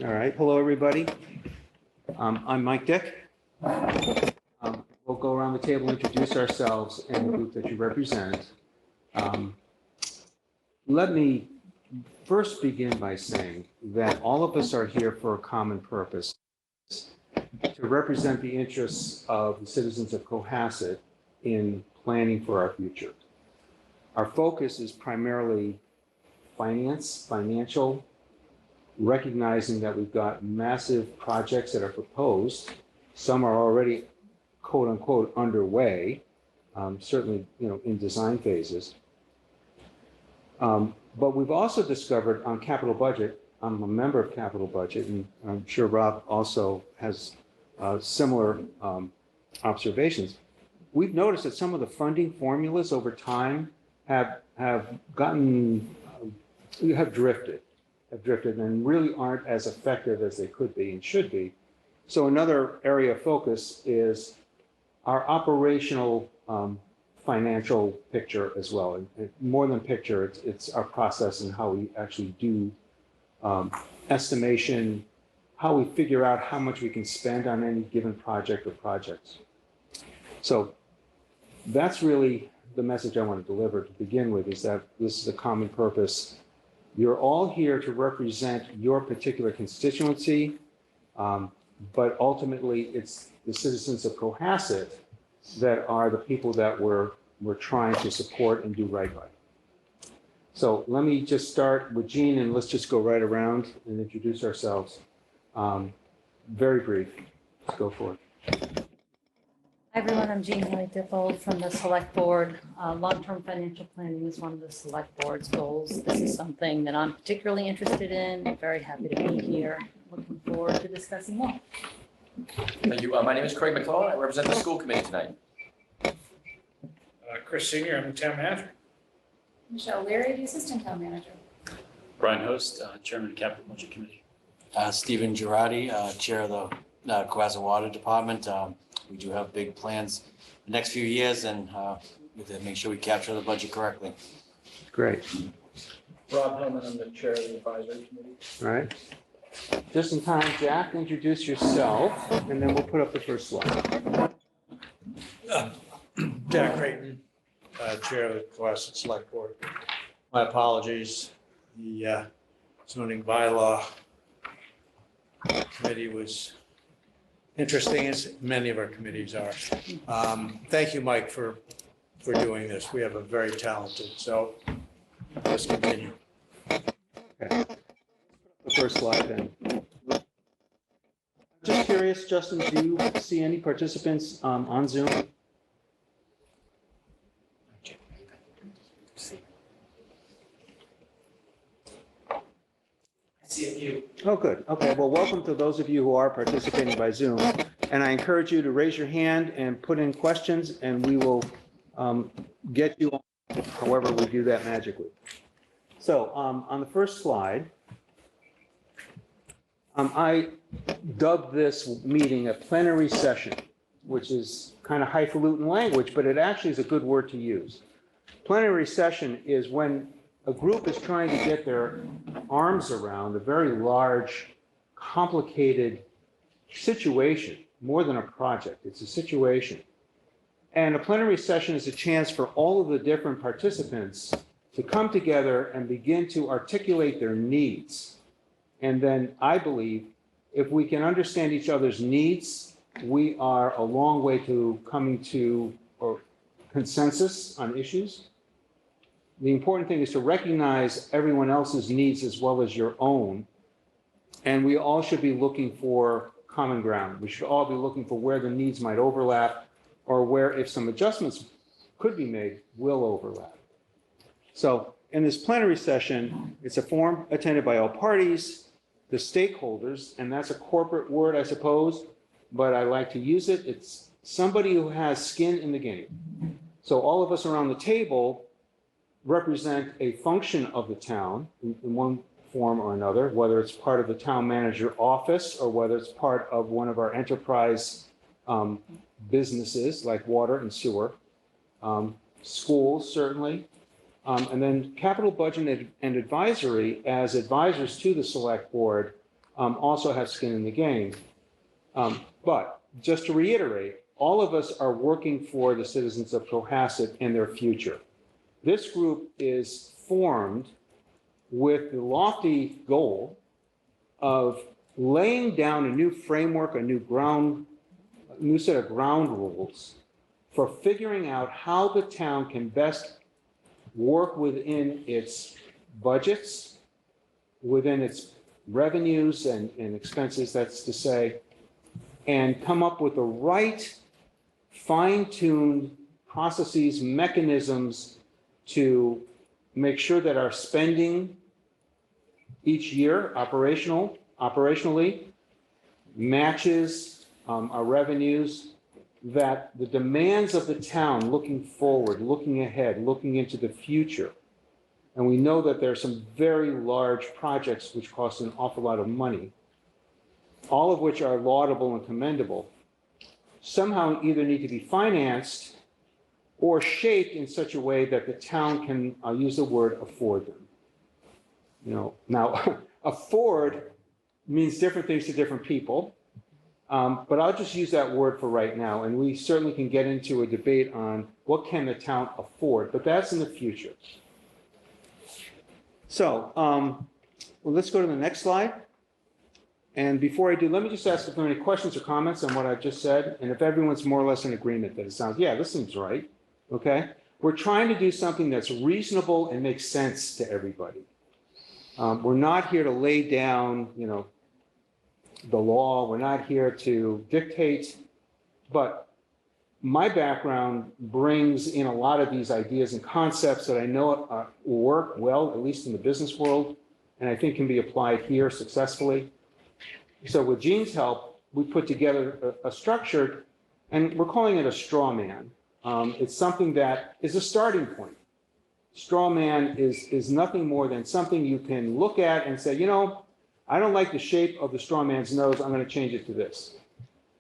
All right, hello, everybody. I'm Mike Dick. We'll go around the table, introduce ourselves and the group that you represent. Let me first begin by saying that all of us are here for a common purpose, to represent the interests of the citizens of Cohasset in planning for our future. Our focus is primarily financial, recognizing that we've got massive projects that are proposed. Some are already, quote unquote, underway, certainly, in design phases. But we've also discovered on capital budget, I'm a member of capital budget, and I'm sure Rob also has similar observations. We've noticed that some of the funding formulas over time have drifted and really aren't as effective as they could be and should be. So another area of focus is our operational financial picture as well. And more than picture, it's our process and how we actually do estimation, how we figure out how much we can spend on any given project or projects. So that's really the message I want to deliver to begin with, is that this is a common purpose. You're all here to represent your particular constituency, but ultimately it's the citizens of Cohasset that are the people that we're trying to support and do right by. So let me just start with Jean, and let's just go right around and introduce ourselves. Very brief. Let's go for it. Hi, everyone. I'm Jean Haley-Dippold from the Select Board. Long-term financial planning is one of the Select Board's goals. This is something that I'm particularly interested in. Very happy to be here. Looking forward to discussing more. Thank you. My name is Craig McClellan. I represent the school committee tonight. Chris Senior, I'm the town manager. Michelle Leary, the assistant town manager. Brian Host, Chairman of Capital Budget Committee. Stephen Girardi, Chair of the Cohasset Water Department. We do have big plans the next few years, and we have to make sure we capture the budget correctly. Great. Rob Hillman, I'm the chair of the advisory committee. All right. Just in time, Jack, introduce yourself, and then we'll put up the first slide. Jack Creighton, chair of the Cohasset Select Board. My apologies. The zoning bylaw committee was interesting, as many of our committees are. Thank you, Mike, for doing this. We have a very talented, so let's continue. Okay. The first slide then. Just curious, Justin, do you see any participants on Zoom? See a few. Oh, good. Okay, well, welcome to those of you who are participating by Zoom. And I encourage you to raise your hand and put in questions, and we will get you on however we do that magically. So on the first slide, I dubbed this meeting a plenary session, which is kind of highfalutin language, but it actually is a good word to use. Plenary session is when a group is trying to get their arms around a very large, complicated situation, more than a project, it's a situation. And a plenary session is a chance for all of the different participants to come together and begin to articulate their needs. And then I believe if we can understand each other's needs, we are a long way to coming to a consensus on issues. The important thing is to recognize everyone else's needs as well as your own. And we all should be looking for common ground. We should all be looking for where the needs might overlap, or where, if some adjustments could be made, will overlap. So in this plenary session, it's a forum attended by all parties, the stakeholders, and that's a corporate word, I suppose, but I like to use it. It's somebody who has skin in the game. So all of us around the table represent a function of the town in one form or another, whether it's part of the town manager office or whether it's part of one of our enterprise businesses like water and sewer, schools certainly, and then capital budget and advisory as advisors to the select board also have skin in the game. But just to reiterate, all of us are working for the citizens of Cohasset and their future. This group is formed with the lofty goal of laying down a new framework, a new set of ground rules for figuring out how the town can best work within its budgets, within its revenues and expenses, that's to say, and come up with the right fine-tuned processes, mechanisms to make sure that our spending each year operationally matches our revenues, that the demands of the town looking forward, looking ahead, looking into the future. And we know that there are some very large projects which cost an awful lot of money, all of which are laudable and commendable, somehow either need to be financed or shaped in such a way that the town can, I'll use the word, afford them. You know, now, afford means different things to different people, but I'll just use that word for right now, and we certainly can get into a debate on what can the town afford, but that's in the future. So, well, let's go to the next slide. And before I do, let me just ask if there are any questions or comments on what I've just said, and if everyone's more or less in agreement that it sounds, yeah, this seems right, okay? We're trying to do something that's reasonable and makes sense to everybody. We're not here to lay down, you know, the law. We're not here to dictate, but my background brings in a lot of these ideas and concepts that I know work well, at least in the business world, and I think can be applied here successfully. So with Gene's help, we put together a structure, and we're calling it a straw man. It's something that is a starting point. Straw man is nothing more than something you can look at and say, you know, I don't like the shape of the straw man's nose, I'm going to change it to this.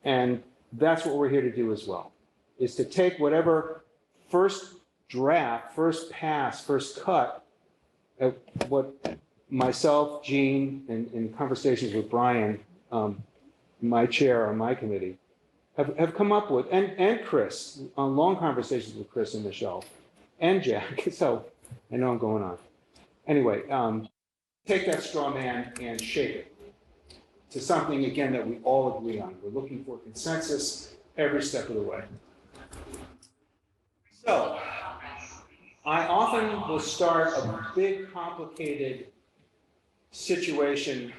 And that's what we're here to do as well, is to take whatever first draft, first pass, first cut at what myself, Gene, and in conversations with Brian, my chair on my committee, have come up with, and Chris, on long conversations with Chris and Michelle, and Jack, so I know I'm going on. Anyway, take that straw man and shape it to something, again, that we all agree on. We're looking for consensus every step of the way. So, I often will start a big, complicated situation,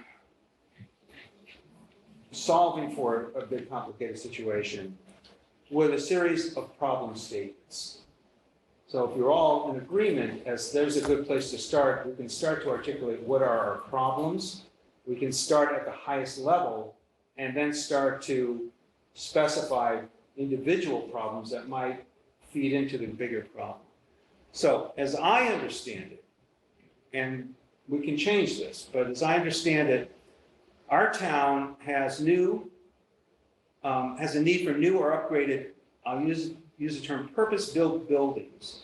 solving for a big, complicated situation with a series of problem statements. So if you're all in agreement, as there's a good place to start, we can start to articulate what are our problems. We can start at the highest level and then start to specify individual problems that might feed into the bigger problem. So as I understand it, and we can change this, but as I understand it, our town has a need for new or upgraded, I'll use the term purpose-built buildings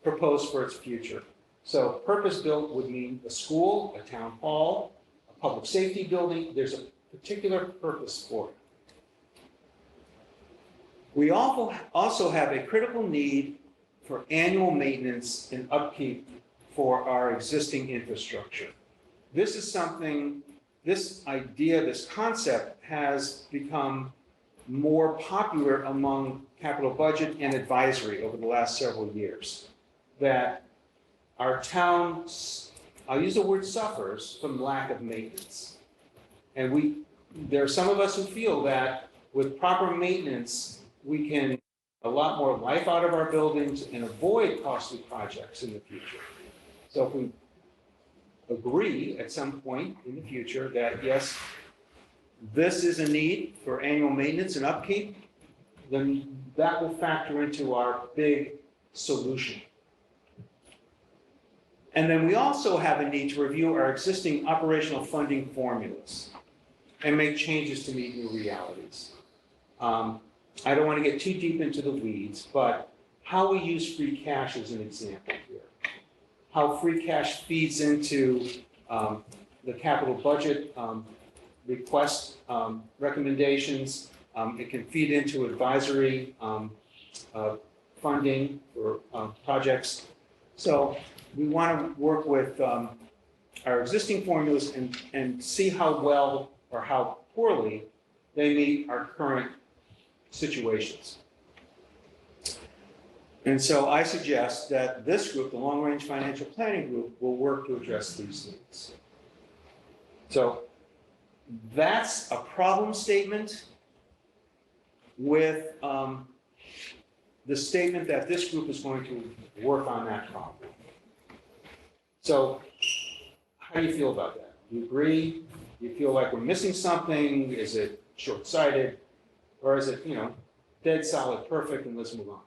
proposed for its future. So purpose-built would mean a school, a town hall, a public safety building. There's a particular purpose for it. We also have a critical need for annual maintenance and upkeep for our existing infrastructure. This is something, this idea, this concept has become more popular among capital budget and advisory over the last several years. That our town, I'll use the word suffers from lack of maintenance. And there are some of us who feel that with proper maintenance, we can get a lot more life out of our buildings and avoid costly projects in the future. So if we agree at some point in the future that yes, this is a need for annual maintenance and upkeep, then that will factor into our big solution. And then we also have a need to review our existing operational funding formulas and make changes to meet new realities. I don't want to get too deep into the weeds, but how we use free cash is an example here. How free cash feeds into the capital budget request recommendations. It can feed into advisory funding for projects. So we want to work with our existing formulas and see how well or how poorly they meet our current situations. And so I suggest that this group, the Long Range Financial Planning Group, will work to address these needs. So that's a problem statement with the statement that this group is going to work on that problem. So how do you feel about that? Do you agree? Do you feel like we're missing something? Is it short-sighted? Or is it, dead solid, perfect, and let's move on?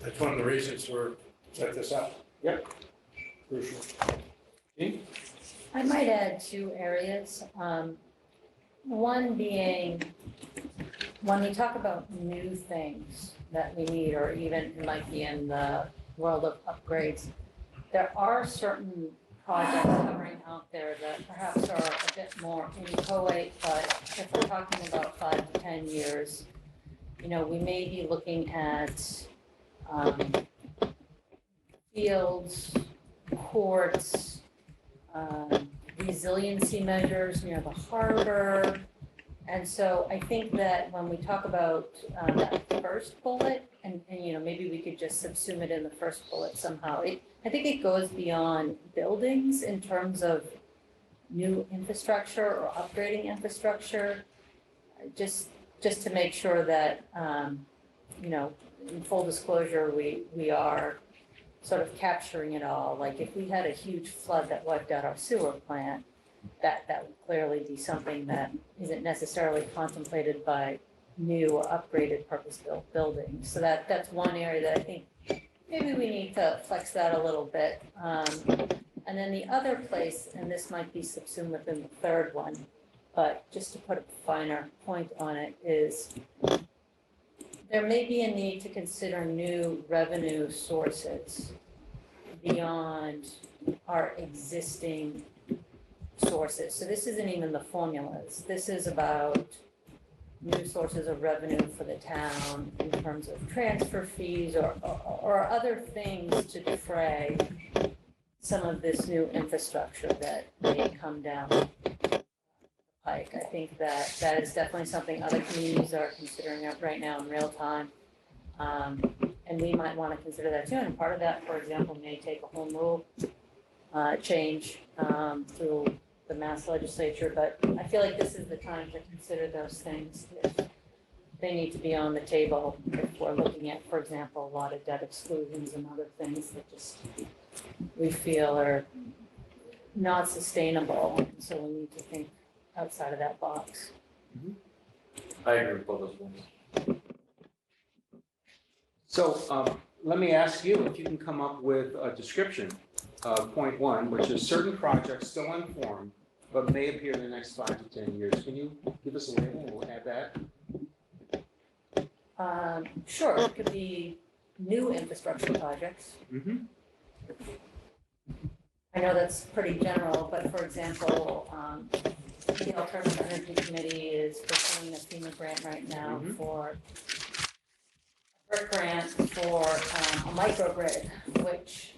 That's one of the reasons we're set this up. Yep. Crucial. Jean? I might add two areas. One being, when we talk about new things that we need, or even it might be in the world of upgrades, there are certain projects hovering out there that perhaps are a bit more inchoate, but if we're talking about 5 to 10 years, we may be looking at fields, courts, resiliency measures near the harbor. And so I think that when we talk about that first bullet, and maybe we could just subsume it in the first bullet somehow. I think it goes beyond buildings in terms of new infrastructure or upgrading infrastructure, just to make sure that, in full disclosure, we are sort of capturing it all. Like if we had a huge flood that wiped out our sewer plant, that would clearly be something that isn't necessarily contemplated by new or upgraded purpose-built buildings. So that's one area that I think maybe we need to flex that a little bit. And then the other place, and this might be subsumed within the third one, but just to put a finer point on it, is there may be a need to consider new revenue sources beyond our existing sources. So this isn't even the formulas. This is about new sources of revenue for the town in terms of transfer fees or other things to defray some of this new infrastructure that may come down the pike. I think that is definitely something other communities are considering right now in real time. And we might want to consider that too. And part of that, for example, may take a home rule change through the Mass legislature, but I feel like this is the time to consider those things. If they need to be on the table if we're looking at, for example, a lot of debt exclusions and other things that just we feel are not sustainable. So we need to think outside of that box. I agree with both those points. So let me ask you if you can come up with a description of point one, which is certain projects still unformed, but may appear in the next 5 to 10 years. Can you give us a label and we'll add that? Sure, it could be new infrastructure projects. Mm-hmm. I know that's pretty general, but for example, the Alternative Energy Committee is pursuing a FEMA grant right now Mhm. for a grant for a microgrid, which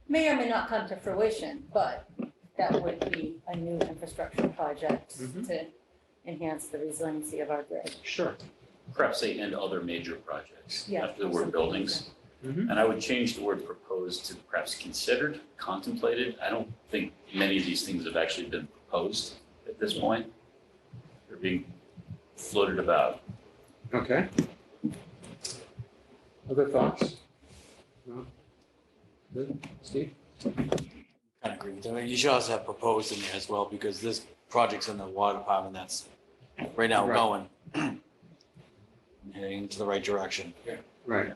may or may not come to fruition, but that would be a new infrastructure project Mhm. to enhance the resiliency of our grid. Sure. Perhaps say and other major projects Yeah. after the word buildings. Mhm. And I would change the word proposed to perhaps considered, contemplated. I don't think many of these things have actually been proposed at this point. They're being floated about. Okay. Other thoughts? No? Good. Steve? Kind of agree with that. You should also have proposed in there as well, because this project's in the water department that's right now Right. going. Heading into the right direction. Right.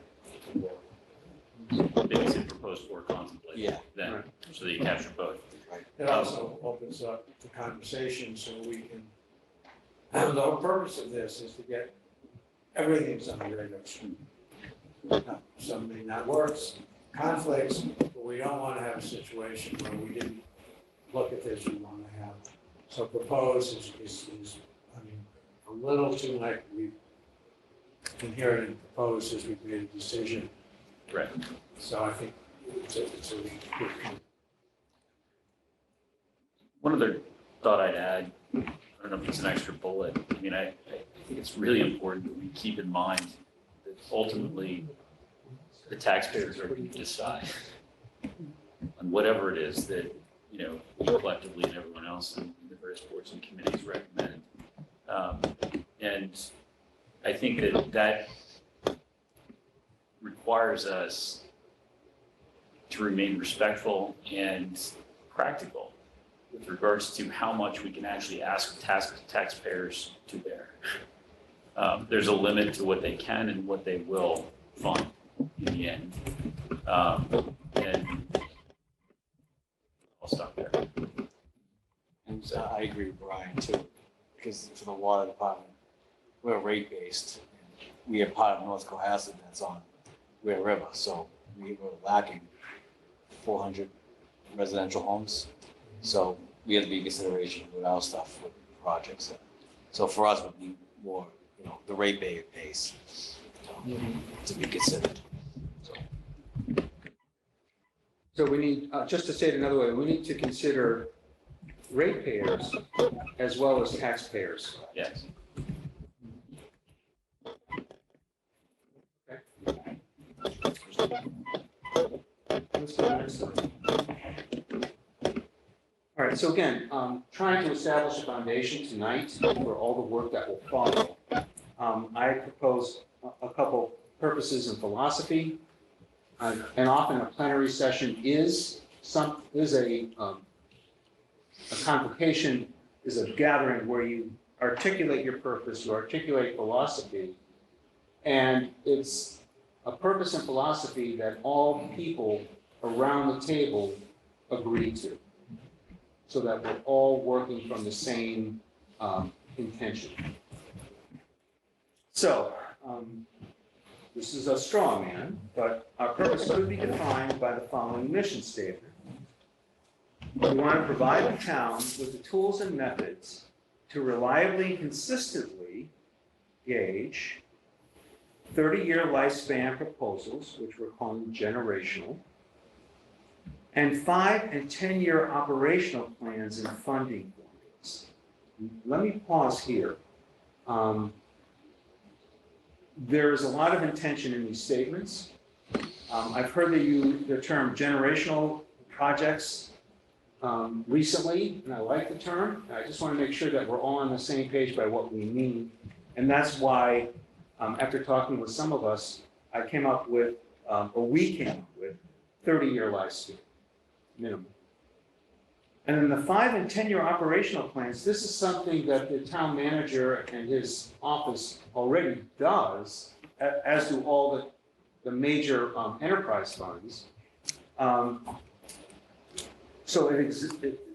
Maybe say proposed or contemplated. Yeah. Then, Right. so that you capture both. It also opens up the conversation so we can, the whole purpose of this is to get everything's on the radar screen. Now, some may not work, conflicts, but we don't want to have a situation where we didn't look at this, we want to have So propose is, I mean, a little too like we inherited and proposed as we've made a decision. Right. So I think it's a good. One other thought I'd add, I don't know if it's an extra bullet. I mean, I think it's really important that we keep in mind that ultimately the taxpayers are going to decide on whatever it is that, you know, we collectively and everyone else in the various boards and committees recommend. And I think that requires us to remain respectful and practical with regards to how much we can actually ask taxpayers to bear. There's a limit to what they can and what they will fund in the end. And I'll stop there. And I agree with Brian too, because for the water department, we're rate-based. We are part of North Cohasset that's on Ware River, so we were lacking 400 residential homes. So we have to be consideration with our stuff with projects. So for us, it would be more, you know, the rate base to be considered. So we need, just to say it another way, we need to consider ratepayers as well as taxpayers. Yes. Let's go to the next slide. All right, so again, trying to establish a foundation tonight for all the work that will follow. I propose a couple purposes and philosophy. And often a plenary session is a convocation, is a gathering where you articulate your purpose, you articulate philosophy. And it's a purpose and philosophy that all people around the table agree to, so that we're all working from the same intention. So, this is a straw man, but our purpose could be defined by the following mission statement. We want to provide the town with the tools and methods to reliably and consistently gauge 30-year lifespan proposals, which we're calling generational, and 5- and 10-year operational plans and funding formulas. Let me pause here. There is a lot of intention in these statements. I've heard the term generational projects recently, and I like the term. I just want to make sure that we're all on the same page by what we mean. And that's why, after talking with some of us, I came up with, or we came up with, 30-year lifespan minimum. And then the 5- and 10-year operational plans, this is something that the town manager and his office already does, as do all the major enterprise funds. So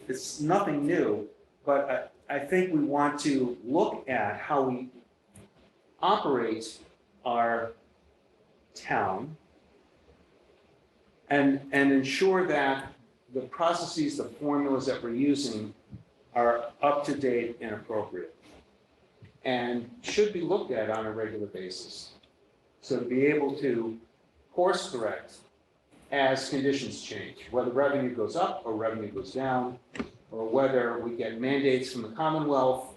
it's nothing new, but I think we want to look at how we operate our town and ensure that the processes, the formulas that we're using are up to date and appropriate and should be looked at on a regular basis. So to be able to course correct as conditions change, whether revenue goes up or revenue goes down, or whether we get mandates from the Commonwealth,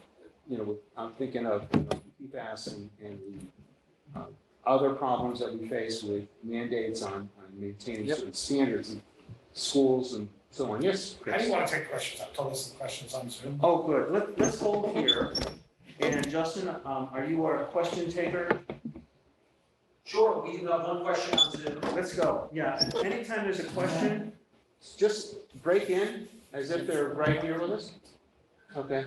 I'm thinking of PFAS and the other problems that we face with mandates on maintaining certain standards in schools and so on. Yes, I Chris? didn't want to take questions. I told us the questions on Zoom. Oh, good. Let's hold here. And Justin, are you our question taker? Sure, we have one question on Zoom. Let's go. Yeah, anytime there's a question, just break in as if they're right here with us. Okay.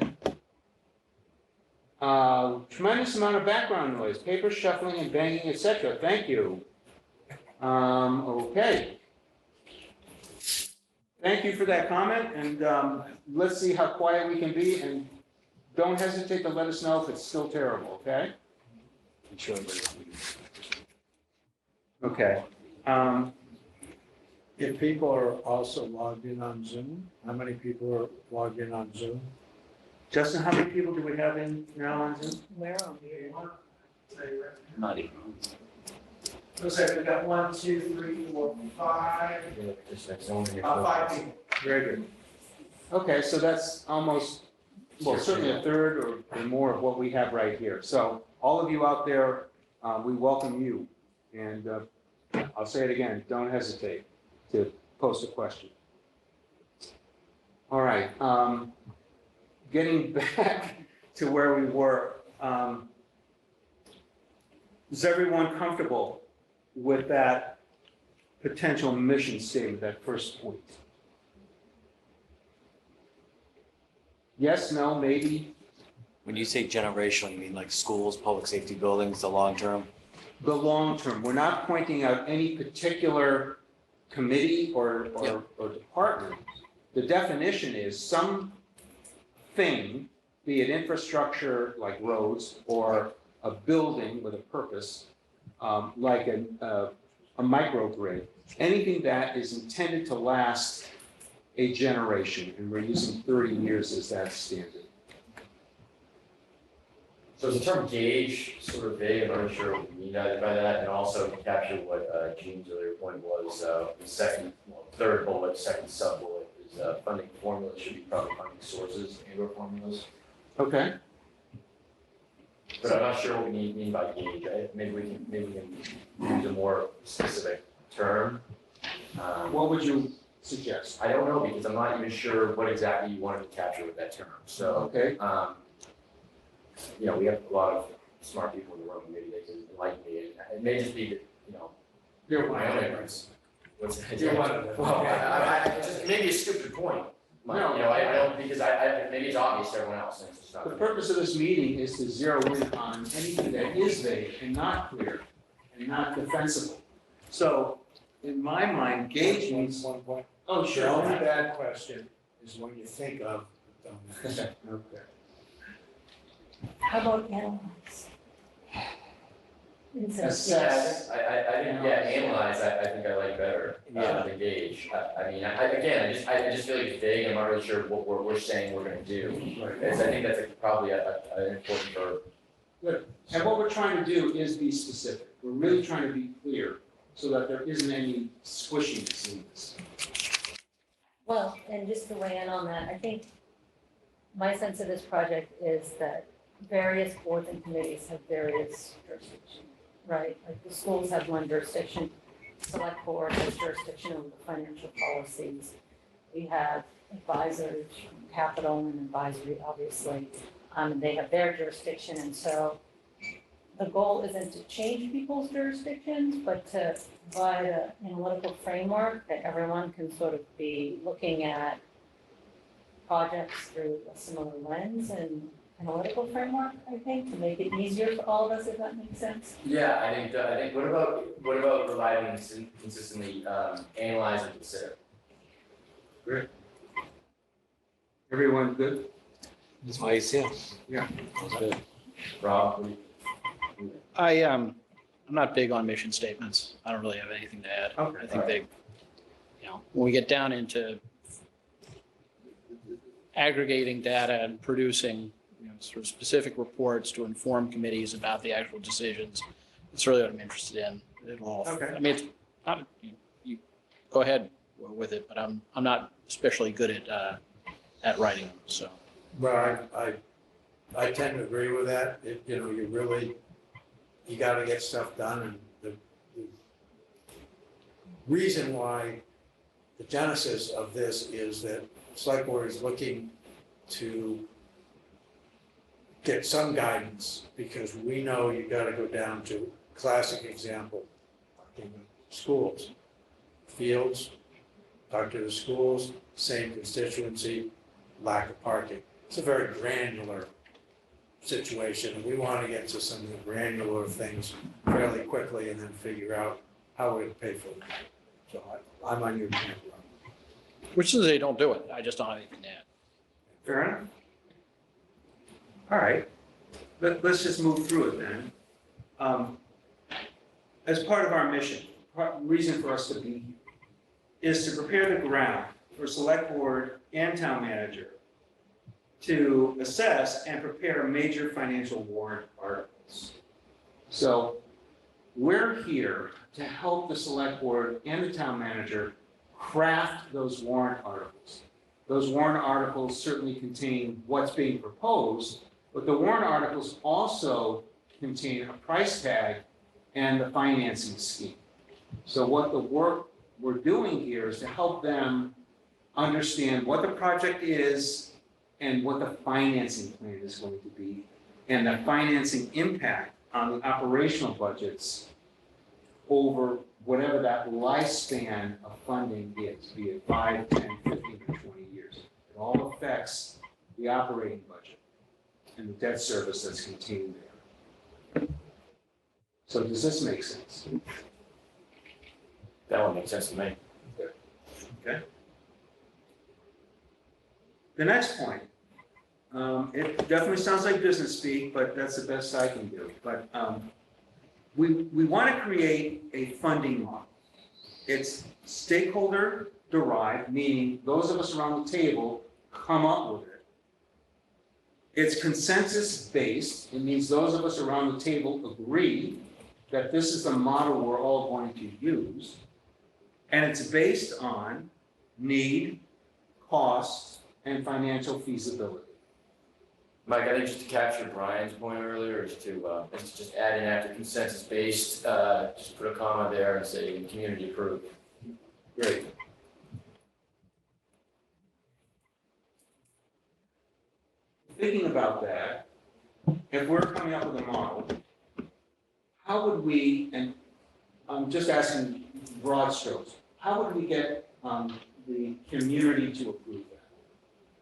Tremendous amount of background noise, paper shuffling and banging, etc. Thank you. Okay. Thank you for that comment, and let's see how quiet we can be, and don't hesitate to let us know if it's still terrible, okay? I'm sure. Okay. If people are also logged in on Zoom, how many people are logged in on Zoom? Justin, how many people do we have in now on Zoom? Where are we? Not even. Looks like we got 1, 2, 3, 4, 5, five people. Very good. Okay, so that's almost, well, certainly a third or more of what we have right here. So all of you out there, we welcome you. And I'll say it again, don't hesitate to post a question. All right, getting back to where we were, is everyone comfortable with that potential mission statement, that first point? Yes, no, maybe? When you say generational, you mean like schools, public safety buildings, the long term? The long term, we're not pointing out any particular committee or department. The definition is some thing, be it infrastructure like roads or a building with a purpose, like a microgrid, anything that is intended to last a generation, and we're using 30 years as that standard. So is the term gauge sort of vague? I'm not sure what we mean by that, and also to capture what Gene's earlier point was, the third bullet, second sub-bullet is funding formula should be probably funding sources and/or formulas. Okay, But I'm not sure what we mean by gauge. Maybe we can use a more specific term. what would you suggest? I don't know, because I'm not even sure what exactly you wanted to capture with that term. So, Okay, you know, we have a lot of smart people in the room, maybe they can enlighten me. It may just be that, you know, you're my own one. ignorance. What's that? You're one of them. Well, it's just maybe a stupid point. You No. know, I don't, because maybe it's obvious to everyone else, and it's just not. The purpose of this meeting is to zero in on anything that is vague and not clear and not defensible. So in my mind, gauge means, One point. oh, The sure. only bad question is when you think of dumbass. Okay. How about analyze? Assess. I think, analyze, I think I like better, than gauge. I mean, I just feel like it's vague, I'm not really sure what we're saying we're gonna do. I think that's probably an important verb. And what we're trying to do is be specific. We're really trying to be clear so that there isn't any squishiness in this. Well, and just to weigh in on that, I think my sense of this project is that various boards and committees have various jurisdictions, right? Like the schools have one jurisdiction, select board has jurisdiction over the financial policies. We have advisors, capital and advisory, obviously. They have their jurisdiction, and so the goal isn't to change people's jurisdictions, but to provide an analytical framework that everyone can sort of be looking at projects through a similar lens and analytical framework, I think, to make it easier for all of us, if that makes sense. Yeah, I think, what about providing consistently, analyze and consider? Everyone good? That's why you see Yeah. Rob, what do you- I'm not big on mission statements. I don't really have anything to add. Okay. I think they, when we get down into aggregating data and producing, sort of specific reports to inform committees about the actual decisions, it's really what I'm interested in. It'll, Okay. I mean, it's not, you go ahead with it, but I'm not especially good at writing them, so. Well, I tend to agree with that. You gotta get stuff done, and the reason why the genesis of this is that select board is looking to get some guidance, because we know you gotta go down to classic example in schools. Fields, talk to the schools, same constituency, lack of parking. It's a very granular situation, and we want to get to some of the granular things fairly quickly and then figure out how we're going to pay for them. So I'm on your camp, Rob. Which is they don't do it. I just don't have anything to add. Fair enough? All right, let's just move through it then. As part of our mission, reason for us to be here is to prepare the ground for select board and town manager to assess and prepare major financial warrant articles. So we're here to help the select board and the town manager craft those warrant articles. Those warrant articles certainly contain what's being proposed, but the warrant articles also contain a price tag and the financing scheme. So what the work we're doing here is to help them understand what the project is and what the financing plan is going to be, and the financing impact on the operational budgets over whatever that lifespan of funding is, be it 5, 10, 15, or 20 years. It all affects the operating budget and the debt service that's contained there. So does this make sense? That one makes sense to me. Okay. The next point, it definitely sounds like business speak, but that's the best I can do. But we want to create a funding model. It's stakeholder derived, meaning those of us around the table come up with it. It's consensus based. It means those of us around the table agree that this is the model we're all going to use. And it's based on need, cost, and financial feasibility. Mike, I think just to capture Brian's point earlier is to just add in after consensus based, just put a comma there and say community approved. Great. Thinking about that, if we're coming up with a model, how would we, and I'm just asking broad strokes, how would we get the community to approve that?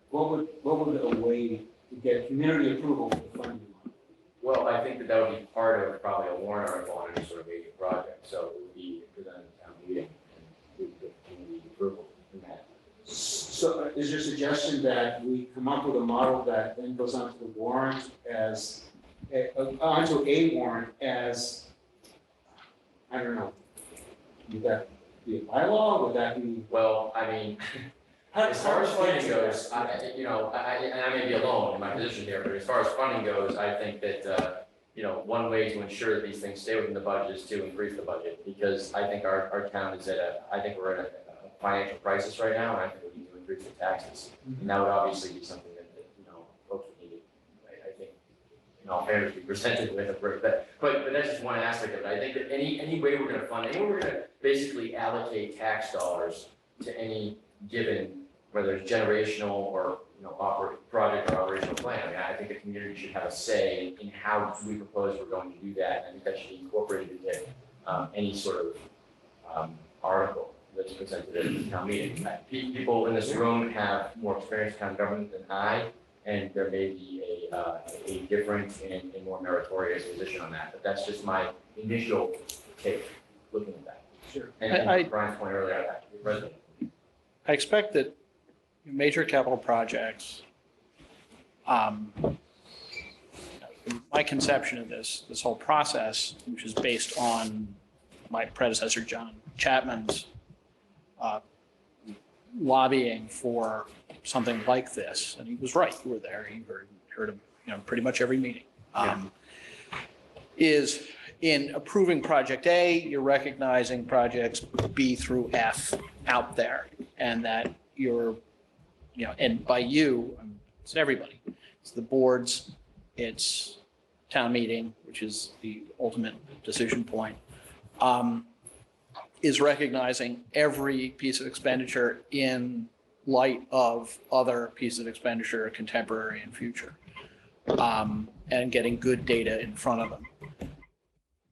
What would a way to get community approval for the funding model? Well, I think that would be part of probably a warrant article on any sort of major project, so it would be presented at town meeting and we would get community approval in that. So is your suggestion that we come up with a model that then goes onto the warrant as, onto a warrant as, I don't know, would that be a bylaw, would that be? Well, I mean, as far as funding goes, and I may be alone in my position here, but as far as funding goes, I think that, one way to ensure that these things stay within the budget is to increase the budget, because I think our town is I think we're in a financial crisis right now, and I think we need to increase the taxes. And that would obviously be something that folks would need, I think, in all fairness, be presented with a break. But that's just one aspect of it. I think that any way we're gonna fund, any way we're gonna basically allocate tax dollars to any given, whether it's generational or project or operational plan. I mean, I think the community should have a say in how we propose we're going to do that. I think that should be incorporated into any sort of article that's presented at the town meeting. People in this room have more experience in town government than I, and there may be a different and more meritorious position on that. But that's just my initial take looking at that. Sure. And Brian's point earlier, President. I expect that major capital projects, my conception of this whole process, which is based on my predecessor, John Chapman's lobbying for something like this, and he was right, you were there, you heard him, pretty much every meeting, is in approving project A, you're recognizing projects B through F out there, and that you're, and by you, it's everybody. It's the boards, it's town meeting, which is the ultimate decision point, is recognizing every piece of expenditure in light of other pieces of expenditure, contemporary and future, and getting good data in front of them.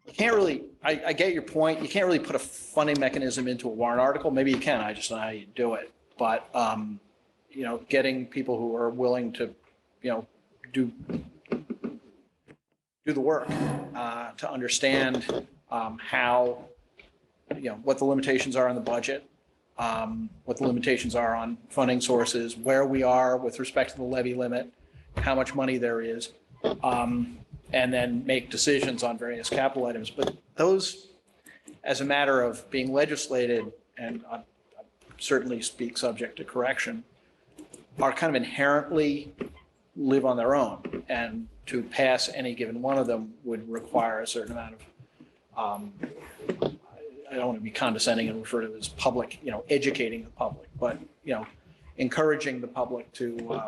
You can't really, I get your point. You can't really put a funding mechanism into a warrant article. Maybe you can, I just don't know how you do it. But, getting people who are willing to, do the work to understand how, what the limitations are on the budget, what the limitations are on funding sources, where we are with respect to the levy limit, how much money there is, and then make decisions on various capital items. But those, as a matter of being legislated, and I certainly speak subject to correction, are kind of inherently live on their own. And to pass any given one of them would require a certain amount of, I don't want to be condescending and refer to it as public, educating the public, but, encouraging the public to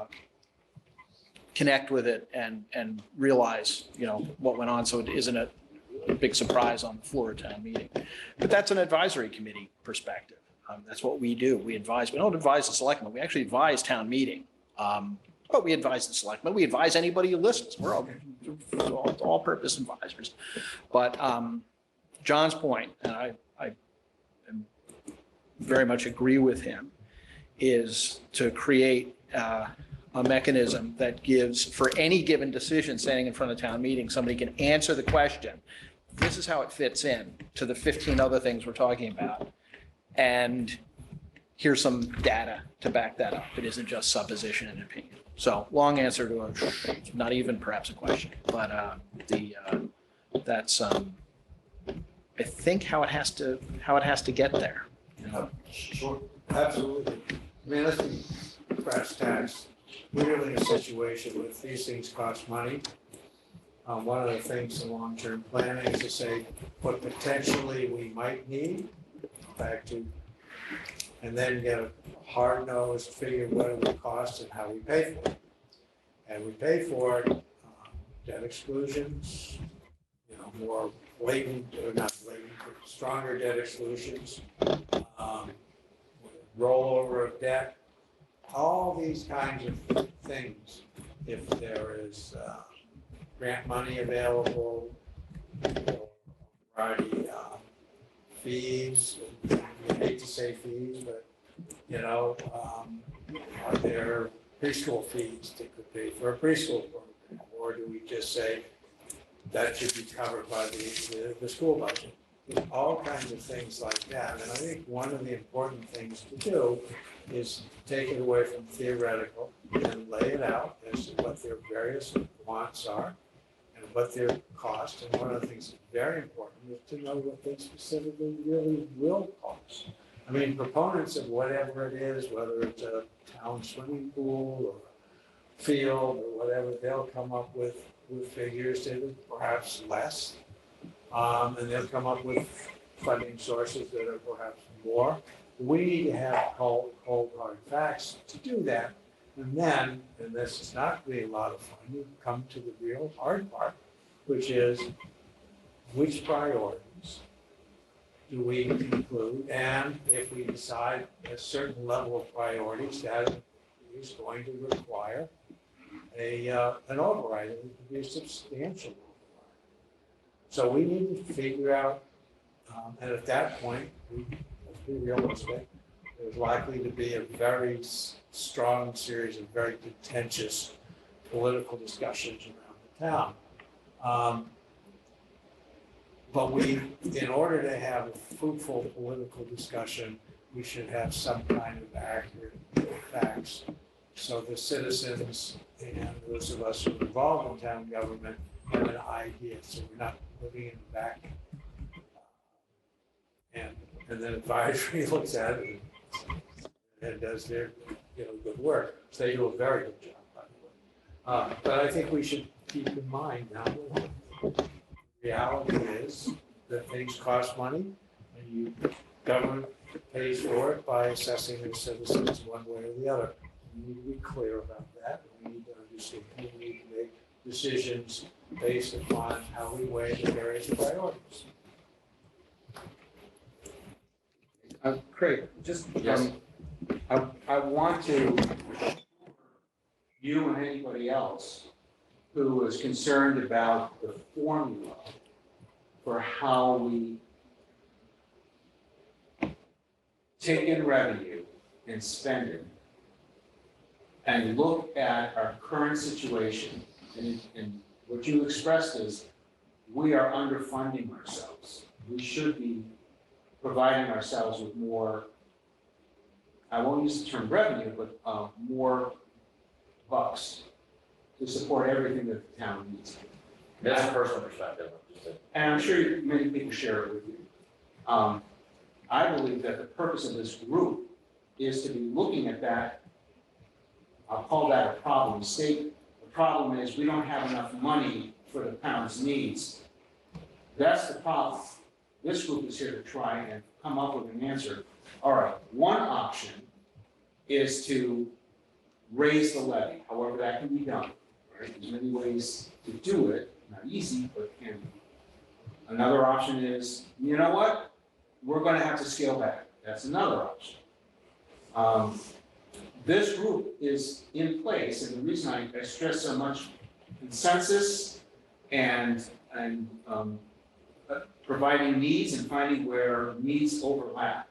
connect with it and realize, what went on, so it isn't a big surprise on the floor of town meeting. But that's an advisory committee perspective. That's what we do. We advise. We don't advise the selectmen. We actually advise town meeting. But we advise the selectmen. We advise anybody who listens. We're all purpose advisors. But John's point, and I very much agree with him, is to create a mechanism that gives, for any given decision standing in front of town meeting, somebody can answer the question. This is how it fits in to the 15 other things we're talking about. And here's some data to back that up. It isn't just supposition and opinion. So long answer to a, not even perhaps a question, but that's I think how it has to get there. Sure, absolutely. I mean, let's be brass tacks. We're in a situation where these things cost money. One of the things in long-term planning is to say what potentially we might need back to, and then get a hard-nosed figure what it would cost and how we pay for it. And we pay for it, debt exclusions, more blatant, or not blatant, but stronger debt exclusions, rollover of debt, all these kinds of things. If there is grant money available, variety fees, I hate to say fees, but, are there preschool fees that could pay for a preschool program? Or do we just say that should be covered by the school budget? All kinds of things like that. And I think one of the important things to do is take it away from theoretical and lay it out as to what their various wants are and what their cost. And one of the things that's very important is to know what they specifically really will cost. I mean, proponents of whatever it is, whether it's a town swimming pool or field or whatever, they'll come up with figures that are perhaps less. And they'll come up with funding sources that are perhaps more. We need to have cold hard facts to do that. And then, and this is not really a lot of fun, you come to the real hard part, which is which priorities do we include? And if we decide a certain level of priorities, that is going to require an override. It would be a substantial override. So we need to figure out, and at that point, let's be realistic, there's likely to be a very strong series of very contentious political discussions around the town. But in order to have a fruitful political discussion, we should have some kind of accurate facts. So the citizens and those of us who are involved in town government have an idea. So we're not living in the back. And then advisory looks at it and does their good work. So they do a very good job, by the way. But I think we should keep in mind now that reality is that things cost money, and government pays for it by assessing their citizens one way or the other. We need to be clear about that. We need to understand. We need to make decisions based upon how we weigh the various priorities. Craig, just, Yes. I want to, you and anybody else who is concerned about the formula for how we take in revenue and spend it, and look at our current situation, and what you expressed is, we are underfunding ourselves. We should be providing ourselves with more, I won't use the term revenue, but more bucks to support everything that the town needs. That's a personal perspective. And I'm sure many people share it with you. I believe that the purpose of this group is to be looking at that, I'll call that a problem statement, problem is we don't have enough money for the town's needs. That's the problem. This group is here to try and come up with an answer. All right, one option is to raise the levy, however that can be done. Right? There's many ways to do it, not easy, but can be. Another option is, you know what? We're gonna have to scale back. That's another option. This group is in place, and the reason I stress so much consensus and providing needs and finding where needs overlap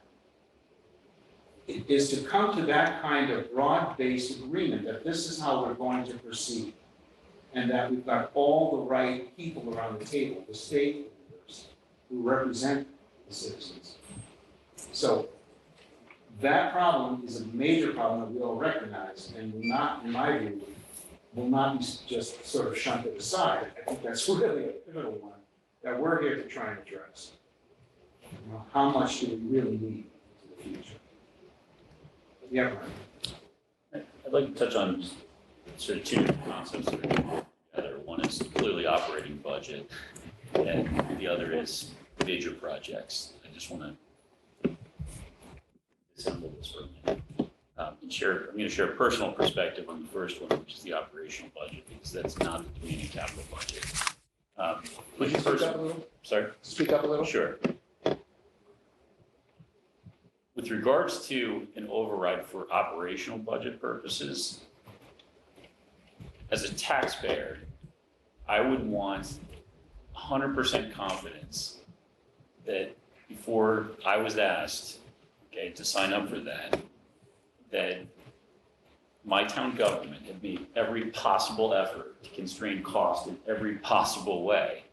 is to come to that kind of broad-based agreement that this is how we're going to proceed, and that we've got all the right people around the table, the stakeholders who represent the citizens. So that problem is a major problem that we all recognize, and will not, in my view, will not be just sort of shunted aside. I think that's really a pivotal one that we're here to try and address. You know, how much do we really need for the future? Yeah, Brian. I'd like to touch on sort of two different concepts that are together. One is clearly operating budget, and the other is major projects. I just want to assemble this for a minute. I'm going to share a personal perspective on the first one, which is the operational budget, because that's not the community capital budget. Would you speak up a little? Sorry? Speak up a little? Sure. With regards to an override for operational budget purposes, as a taxpayer, I would want 100% confidence that before I was asked, okay, to sign up for that, that my town government had made every possible effort to constrain cost in every possible way.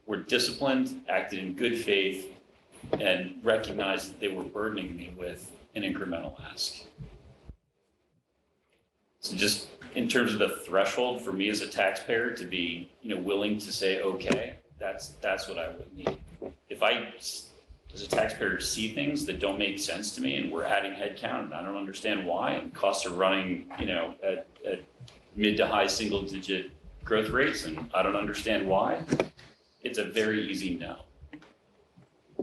Were disciplined, acted in good faith, and recognized that they were burdening me with an incremental ask. So just in terms of the threshold for me as a taxpayer to be, willing to say, okay, that's what I would need. If I, as a taxpayer, see things that don't make sense to me and we're adding headcount and I don't understand why, and costs are running, at mid to high single digit growth rates and I don't understand why, it's a very easy no.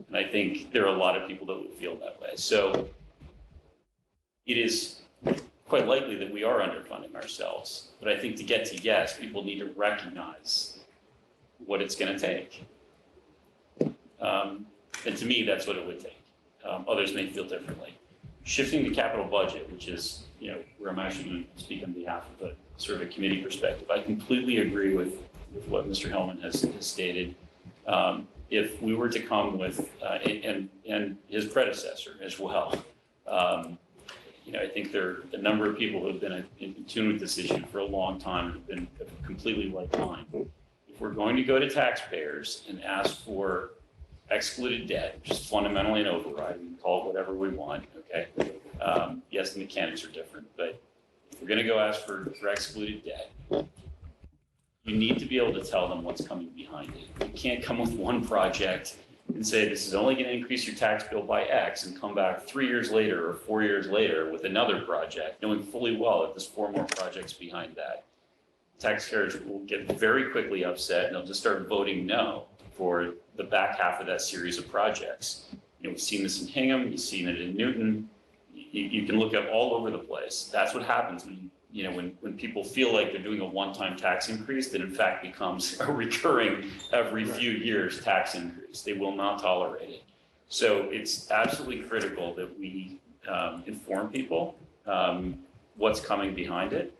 And I think there are a lot of people that would feel that way. So it is quite likely that we are underfunding ourselves. But I think to get to yes, people need to recognize what it's going to take. And to me, that's what it would take. Others may feel differently. Shifting the capital budget, which is, where I'm actually going to speak on behalf of a sort of a committee perspective, I completely agree with what Mr. Hellman has stated. If we were to come with, and his predecessor as well, I think there are a number of people who have been in tune with this issue for a long time and have been completely like mine. If we're going to go to taxpayers and ask for excluded debt, which is fundamentally an override, we can call it whatever we want, okay? Yes, the mechanics are different, but if we're going to go ask for excluded debt, you need to be able to tell them what's coming behind it. You can't come with one project and say this is only going to increase your tax bill by X and come back 3 years later or 4 years later with another project, knowing fully well that there's 4 more projects behind that. Taxpayers will get very quickly upset and they'll just start voting no for the back half of that series of projects. We've seen this in Hingham, you've seen it in Newton. You can look up all over the place. That's what happens when people feel like they're doing a one-time tax increase that in fact becomes a recurring every few years tax increase. They will not tolerate it. So it's absolutely critical that we inform people what's coming behind it.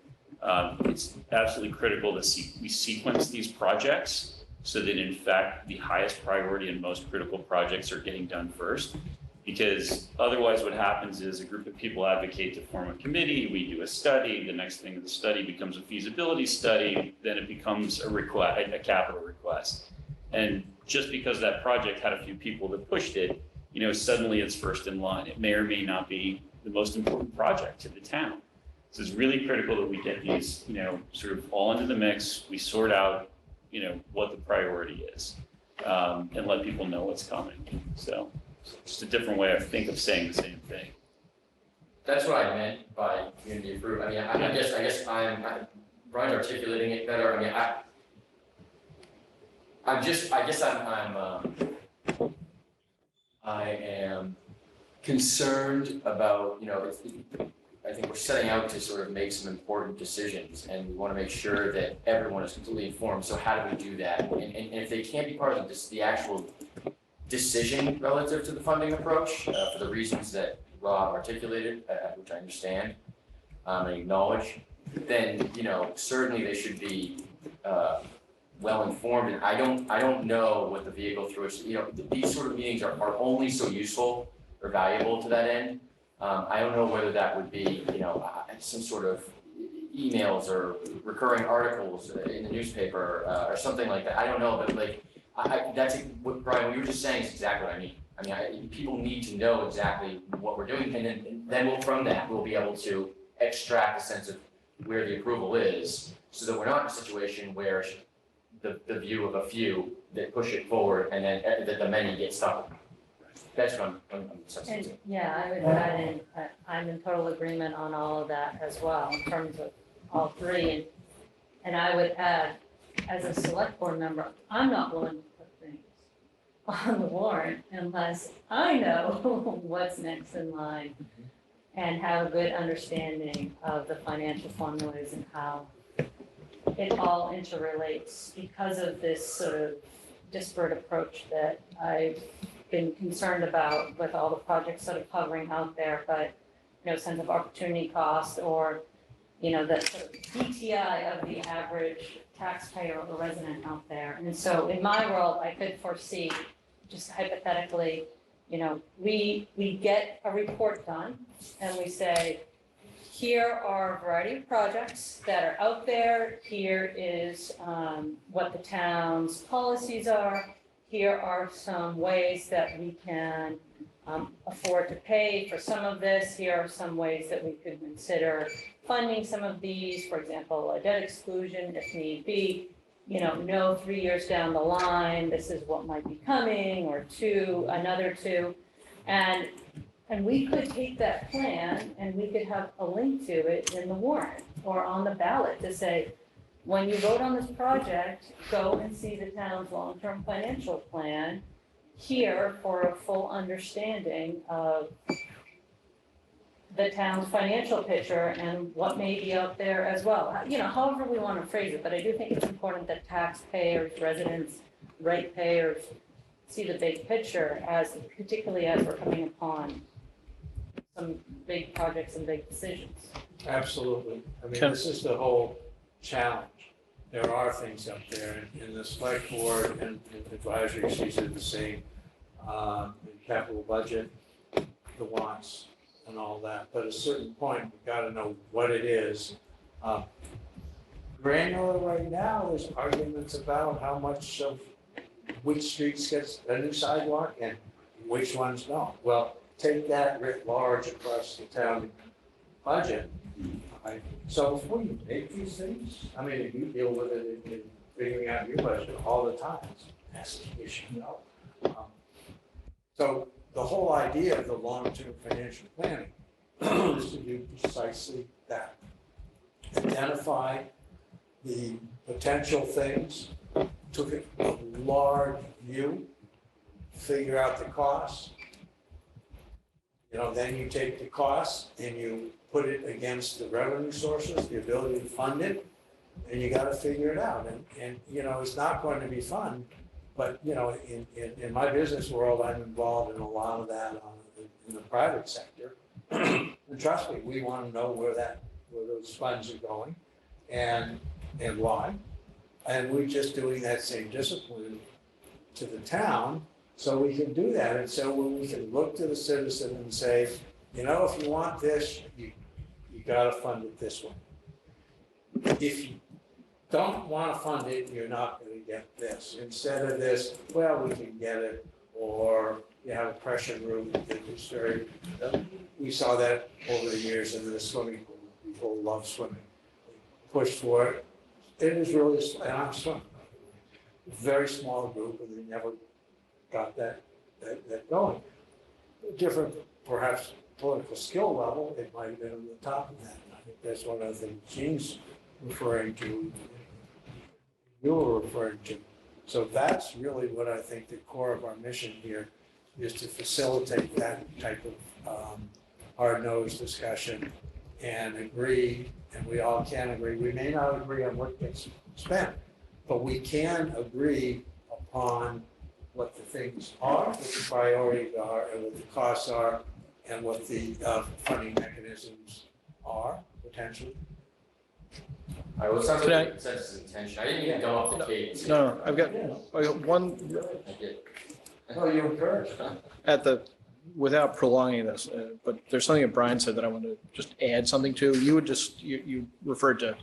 It's absolutely critical that we sequence these projects so that in fact the highest priority and most critical projects are getting done first. Because otherwise what happens is a group of people advocate to form a committee, we do a study, the next thing the study becomes a feasibility study, then it becomes a capital request. And just because that project had a few people that pushed it, suddenly it's first in line. It may or may not be the most important project to the town. So it's really critical that we get these, sort of all into the mix, we sort out, what the priority is, and let people know what's coming. So just a different way, I think, of saying the same thing. That's what I meant by community approved. I mean, I guess Brian articulating it better, I mean, I am concerned about, you know, I think we're setting out to sort of make some important decisions, and we want to make sure that everyone is completely informed, so how do we do that? And if they can't be part of the actual decision relative to the funding approach, for the reasons that Rob articulated, which I understand, and acknowledge, then, you know, certainly they should be, well informed, and I don't know what the vehicle through which, you know, these sort of meetings are only so useful or valuable to that end. I don't know whether that would be, you know, some sort of emails or recurring articles in the newspaper, or something like that. I don't know, but like, that's what Brian, what you were just saying is exactly what I mean. I mean, people need to know exactly what we're doing, and then from that, we'll be able to extract a sense of where the approval is, so that we're not in a situation where the view of a few that push it forward and then that the many get stuck. That's what I'm sensing. And yeah, I would add in, I'm in total agreement on all of that as well, in terms of all three. And I would add, as a select board member, I'm not willing to put things on the warrant unless I know what's next in line and have a good understanding of the financial formulas and how it all interrelates because of this sort of disparate approach that I've been concerned about with all the projects sort of hovering out there, but no sense of opportunity cost or, you know, the sort of DTI of the average taxpayer or resident out there. And so in my world, I could foresee, just hypothetically, you know, we get a report done and we say, here are a variety of projects that are out there. Here is what the town's policies are. Here are some ways that we can afford to pay for some of this. Here are some ways that we could consider funding some of these, for example, a debt exclusion if need be. You know 3 years down the line, this is what might be coming, or another two. And we could take that plan and we could have a link to it in the warrant or on the ballot to say, when you vote on this project, go and see the town's long-term financial plan here for a full understanding of the town's financial picture and what may be out there as well. You know, however we want to phrase it, but I do think it's important that taxpayers, residents, ratepayers see the big picture, particularly as we're coming upon some big projects and big decisions. Absolutely. I mean, this is the whole challenge. There are things up there, and the select board and advisory sees it the same, the capital budget, the wants and all that. But at a certain point, we've got to know what it is. Granular right now, there's arguments about how much of which streets gets a new sidewalk and which ones don't. Well, take that writ large across the town budget. Right? So before you make these things, I mean, if you deal with it in figuring out your budget all the time, that's the issue, you know. So the whole idea of the long-term financial planning is to do precisely that. Identify the potential things, took a large view, figure out the costs. You know, then you take the costs and you put it against the revenue sources, the ability to fund it, and you got to figure it out. And you know, it's not going to be fun, but you know, in my business world, I'm involved in a lot of that in the private sector. And trust me, we want to know where those funds are going, and why. And we're just doing that same discipline to the town, so we can do that. And so when we can look to the citizen and say, you know, if you want this, you got to fund it this way. If you don't want to fund it, you're not going to get this. Instead of this, well, we can get it, or you have a pressure room that is very, we saw that over the years in the swimming pool. People love swimming. They push for it. It is really, and I'm swimming. Very small group, and they never got that going. Different, perhaps, political skill level, it might have been on the top of that. And I think that's one of the things Gene's referring to, you were referring to. So that's really what I think the core of our mission here is, to facilitate that type of hard-nosed discussion and agree, and we all can agree. We may not agree on what gets spent, but we can agree upon what the things are, what the priorities are, and what the costs are, and what the funding mechanisms are, potentially. All right, well, it sounds Can like I- a consensus intention. I didn't even go off the cadence. No, I've got one I did. Oh, you encouraged. at the, without prolonging this, but there's something that Brian said that I want to just add something to. You referred to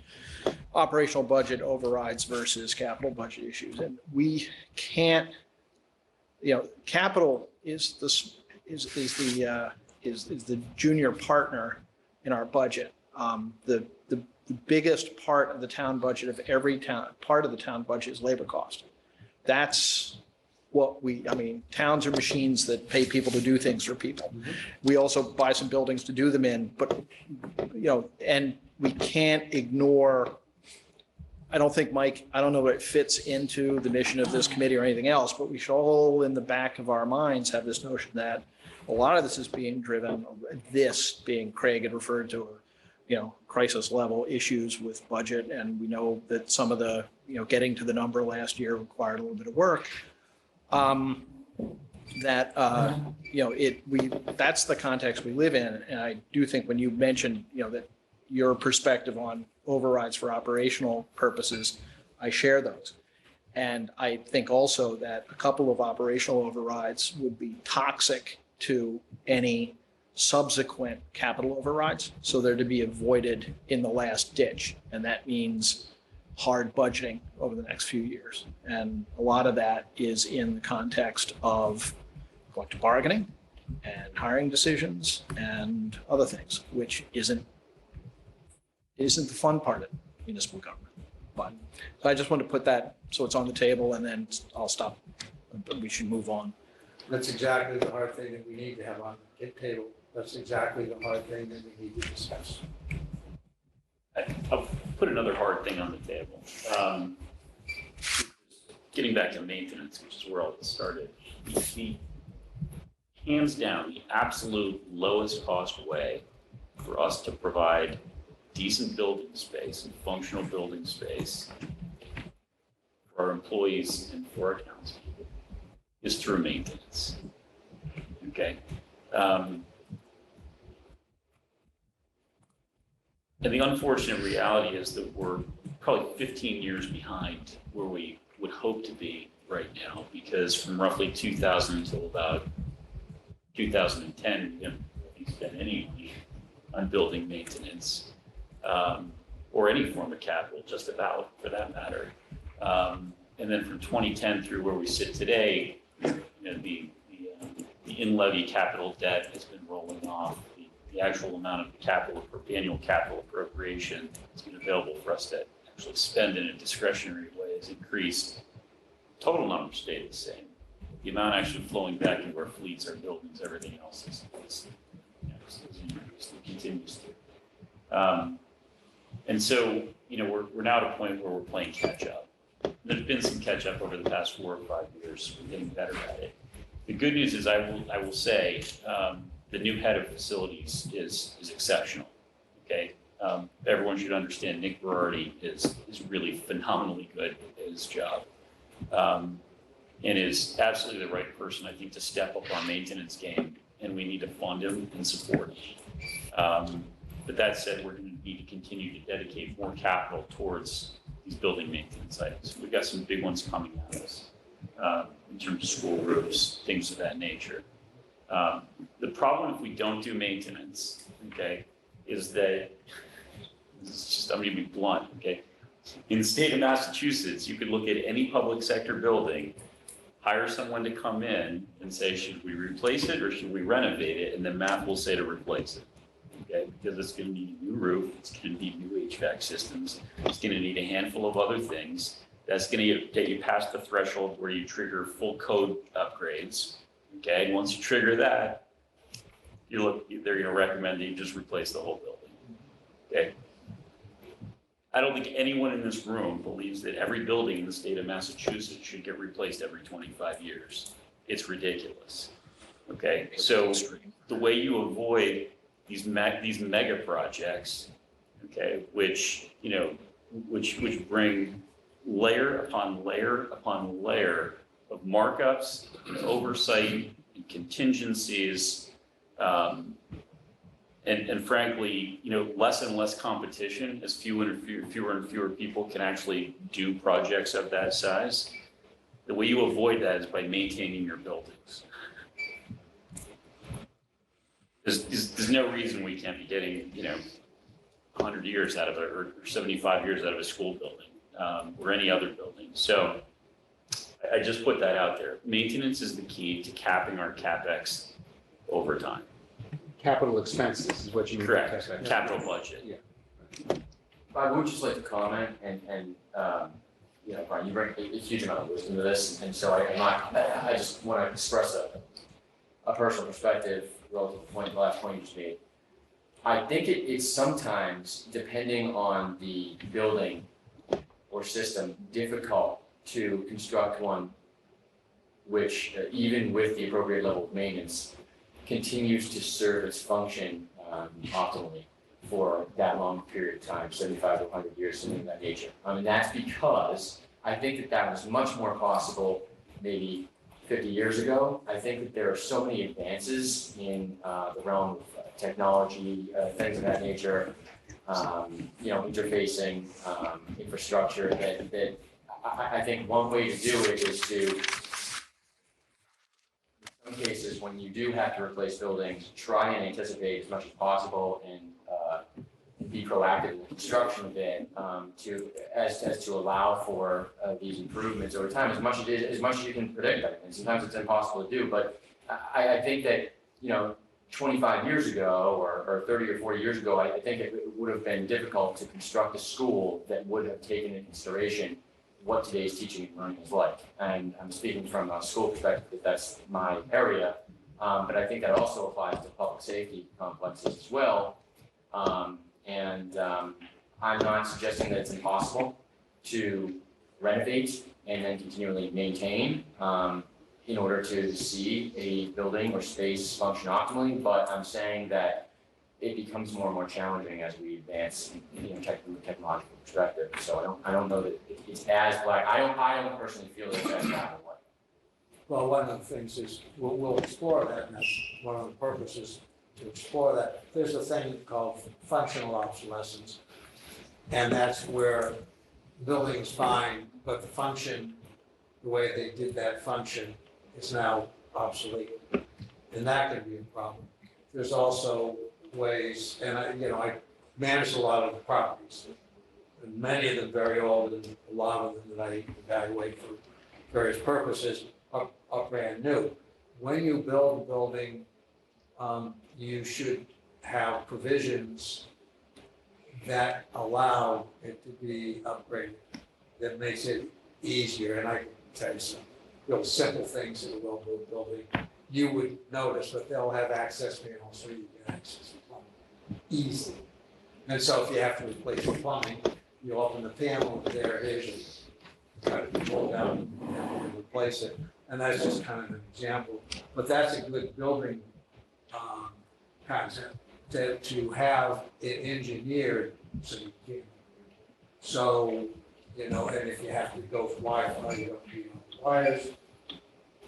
operational budget overrides versus capital budget issues, and we can't, capital is the junior partner in our budget. The biggest part of the town budget of every town, part of the town budget is labor cost. That's what towns are machines that pay people to do things for people. We also buy some buildings to do them in, but, and we can't ignore, I don't think, Mike, I don't know what it fits into the mission of this committee or anything else, but we should all in the back of our minds have this notion that a lot of this is being driven, this being Craig had referred to, crisis level issues with budget. And we know that some of the, getting to the number last year required a little bit of work. That's the context we live in. And I do think when you mentioned, that your perspective on overrides for operational purposes, I share those. And I think also that a couple of operational overrides would be toxic to any subsequent capital overrides. So they're to be avoided in the last ditch. And that means hard budgeting over the next few years. And a lot of that is in the context of collective bargaining and hiring decisions and other things, which isn't the fun part of municipal government. But so I just want to put that so it's on the table, and then I'll stop. But we should move on. That's exactly the hard thing that we need to have on the table. That's exactly the hard thing that we need to discuss. I'll put another hard thing on the table. Getting back to maintenance, which is where all this started. The hands down, the absolute lowest cost way for us to provide decent building space and functional building space for our employees and for our townspeople is through maintenance. Okay. And the unfortunate reality is that we're probably 15 years behind where we would hope to be right now, because from roughly 2000 until about 2010, we didn't really spend any money on building maintenance or any form of capital, just about, for that matter. And then from 2010 through where we sit today, the in-levy capital debt has been rolling off. The actual amount of capital, annual capital appropriation that's been available for us to actually spend in a discretionary way has increased. Total number stayed the same. The amount actually flowing back into our fleets, our buildings, everything else is increased. It continues to. And so, we're now at a point where we're playing catch up. There's been some catch up over the past 4 or 5 years. We're getting better at it. The good news is I will say the new head of facilities is exceptional. Okay, everyone should understand Nick Berardi is really phenomenally good at his job, and is absolutely the right person, I think, to step up our maintenance game. And we need to fund him and support him. But that said, we're going to need to continue to dedicate more capital towards these building maintenance items. We've got some big ones coming at us in terms of school roofs, things of that nature. The problem if we don't do maintenance, okay, is that, I'm going to be blunt, okay? In the state of Massachusetts, you could look at any public sector building, hire someone to come in and say, should we replace it or should we renovate it? And then math will say to replace it. Okay, because it's going to need a new roof, it's going to need new HVAC systems, it's going to need a handful of other things. That's going to get you past the threshold where you trigger full code upgrades. Okay, and once you trigger that, they're going to recommend that you just replace the whole building. Okay, I don't think anyone in this room believes that every building in the state of Massachusetts should get replaced every 25 years. It's ridiculous. Okay, so the way you avoid these mega projects, okay, which, you know, which bring layer upon layer upon layer of markups, and oversight, and contingencies, and frankly, you know, less and less competition as fewer and fewer people can actually do projects of that size. The way you avoid that is by maintaining your buildings. There's no reason we can't be getting, you know, 100 years out of it, or 75 years out of a school building, or any other building. So I just put that out there. Maintenance is the key to capping our CapEx over time. Capital expenses is what you mean. by Correct, CapEx. capital budget. I would just like to comment and, you know, Brian, you bring a huge amount of wisdom to this, and so I just want to express a personal perspective relative to the last point you just made. I think it's sometimes, depending on the building or system, difficult to construct one which, even with the appropriate level of maintenance, continues to serve its function optimally for that long period of time, 75 to 100 years, something of that nature. And that's because I think that was much more possible maybe 50 years ago. I think that there are so many advances in the realm of technology, things of that nature, you know, interfacing, infrastructure, that I think one way to do it is to, in some cases, when you do have to replace buildings, try and anticipate as much as possible and be proactive in the construction of it, to allow for these improvements over time, as much as you can predict. I mean, sometimes it's impossible to do, but I think that, you know, 25 years ago or 30 or 40 years ago, I think it would have been difficult to construct a school that would have taken into consideration what today's teaching and learning is like. And I'm speaking from a school perspective, because that's my area, but I think that also applies to public safety complexes as well. I'm not suggesting that it's impossible to renovate and then continually maintain in order to see a building or space function optimally, but I'm saying that it becomes more and more challenging as we advance, you know, from a technological perspective. So I don't know that it's as black. I don't personally feel that it's as black and white. Well, one of the things is, we'll explore that, and that's one of the purposes to explore that. There's a thing called functional obsolescence, and that's where the building's fine, but the function, the way they did that function is now obsolete. And that can be a problem. There's also ways, and I manage a lot of the properties, and many of them very old, and a lot of them that I evaluate for various purposes are brand new. When you build a building, you should have provisions that allow it to be upgraded, that makes it easier. And I can tell you some real simple things in a well-built building you would notice, but they'll have access panels so you can access the plumbing easily. And so if you have to replace the plumbing, you open the panel, and there it is, you try to pull down and replace it. And that's just kind of an example, but that's a good building concept, to have it engineered so you can. So, and if you have to go for Wi-Fi, you don't need wires.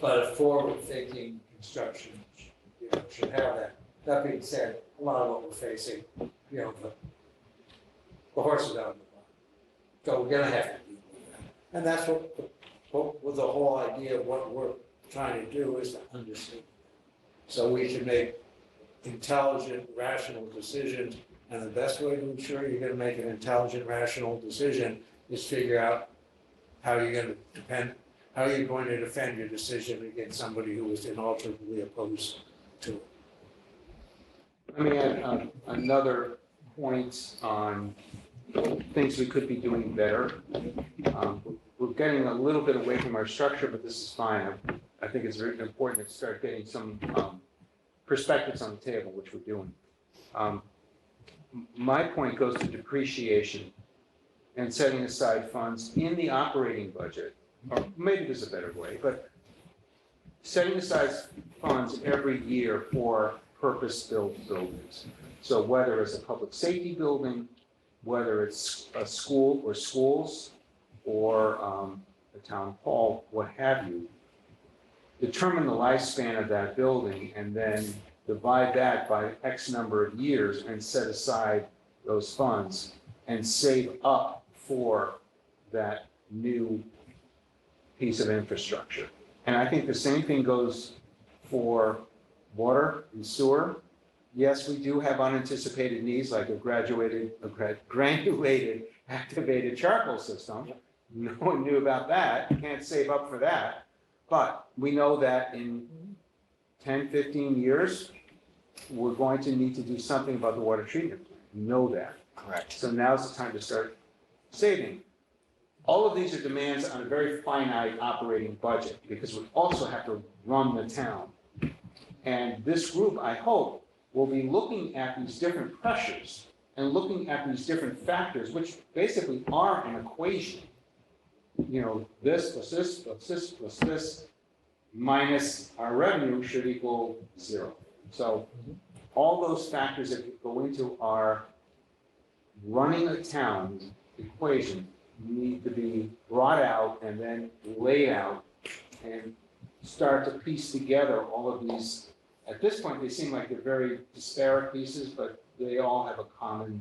But a forward-thinking construction, should have that. That being said, a lot of what we're facing, the horse is out of the barn. So we're gonna have to deal with that. And that's what the whole idea of what we're trying to do is to understand. So we should make intelligent, rational decisions, and the best way to ensure you're gonna make an intelligent, rational decision is figure out how you're going to defend your decision against somebody who is inalterably opposed to it. Let me add another point on things we could be doing better. We're getting a little bit away from our structure, but this is fine. I think it's very important to start getting some perspectives on the table, which we're doing. My point goes to depreciation. and setting aside funds in the operating budget, or maybe there's a better way, but setting aside funds every year for purpose-built buildings. So whether it's a public safety building, whether it's a school or schools, or a town hall, what have you, determine the lifespan of that building and then divide that by X number of years and set aside those funds and save up for that new piece of infrastructure. And I think the same thing goes for water and sewer. Yes, we do have unanticipated needs like a granulated activated charcoal system. No one knew about that. You can't save up for that. But we know that in 10, 15 years, we're going to need to do something about the water treatment plant. We know that. Correct. So now's the time to start saving. All of these are demands on a very finite operating budget because we also have to run the town. And this group, I hope, will be looking at these different pressures and looking at these different factors, which basically are an equation. You know, this plus this plus this plus this minus our revenue should equal 0. So all those factors that go into our running a town equation need to be brought out and then laid out and start to piece together all of these. At this point, they seem like they're very disparate pieces, but they all have a common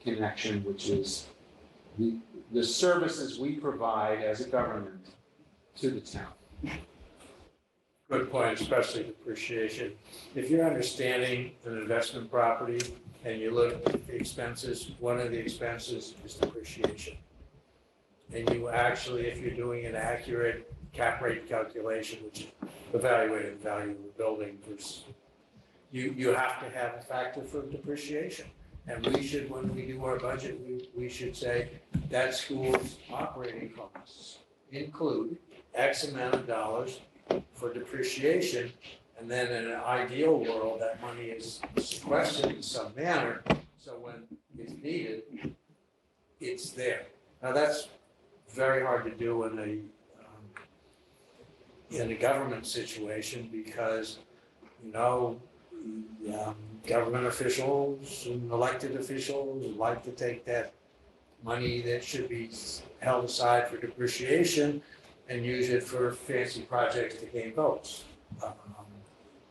connection, which is the services we provide as a government to the town. Good point, especially depreciation. If you're understanding an investment property and you look at the expenses, one of the expenses is depreciation. And you actually, if you're doing an accurate cap rate calculation, which evaluated the value of the building, you have to have a factor for depreciation. And we should, when we do our budget, we should say that school's operating costs include X amount of dollars for depreciation. And then in an ideal world, that money is sequestered in some manner. So when it's needed, it's there. Now that's very hard to do in a government situation because, you know, government officials and elected officials like to take that money that should be held aside for depreciation and use it for fancy projects to gain votes.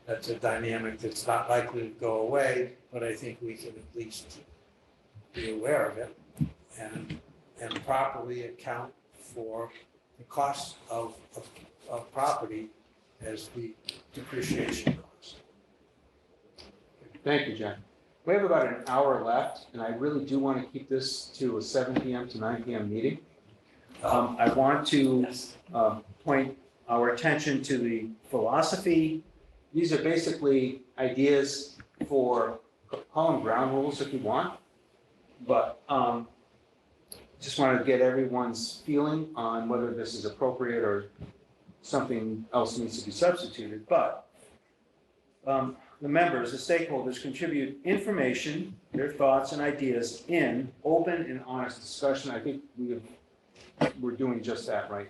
That's a dynamic that's not likely to go away, but I think we can at least be aware of it and properly account for the cost of property as the depreciation cost. Thank you, John. We have about an hour left, and I really do want to keep this to a 7 p.m. to 9 p.m. meeting. I want to point our attention to the philosophy. These are basically ideas for, call them ground rules if you want, but just want to get everyone's feeling on whether this is appropriate or something else needs to be substituted. But the members, the stakeholders contribute information, their thoughts and ideas in open and honest discussion. I think we're doing just that right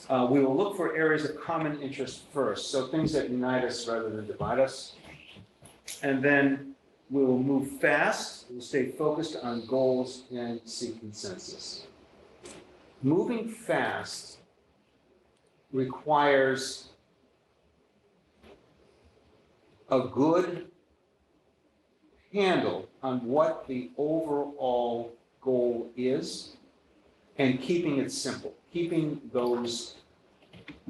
now. We will look for areas of common interest first, so things that unite us rather than divide us. And then we will move fast, we'll stay focused on goals and seek consensus. Moving fast requires a good handle on what the overall goal is and keeping it simple, keeping those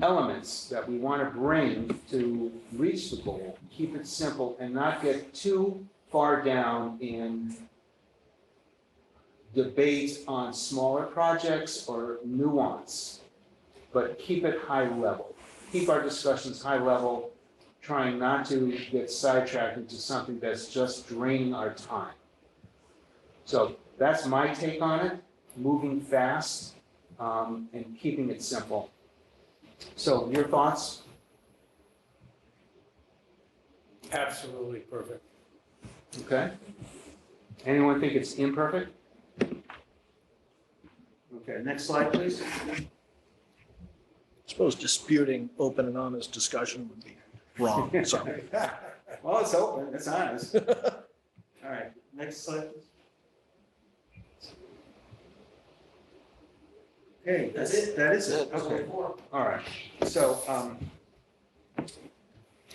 elements that we want to bring to reach the goal, keep it simple and not get too far down in debates on smaller projects or nuance, but keep it high level. Keep our discussions high level, trying not to get sidetracked into something that's just draining our time. So that's my take on it, moving fast and keeping it simple. So your thoughts? Absolutely perfect. Okay. Anyone think it's imperfect? Okay, next slide, please. I suppose disputing open and honest discussion would be wrong, so. Well, it's open, it's honest. All right, next slide, please. Okay, that's it, that is it. Okay. All right, so,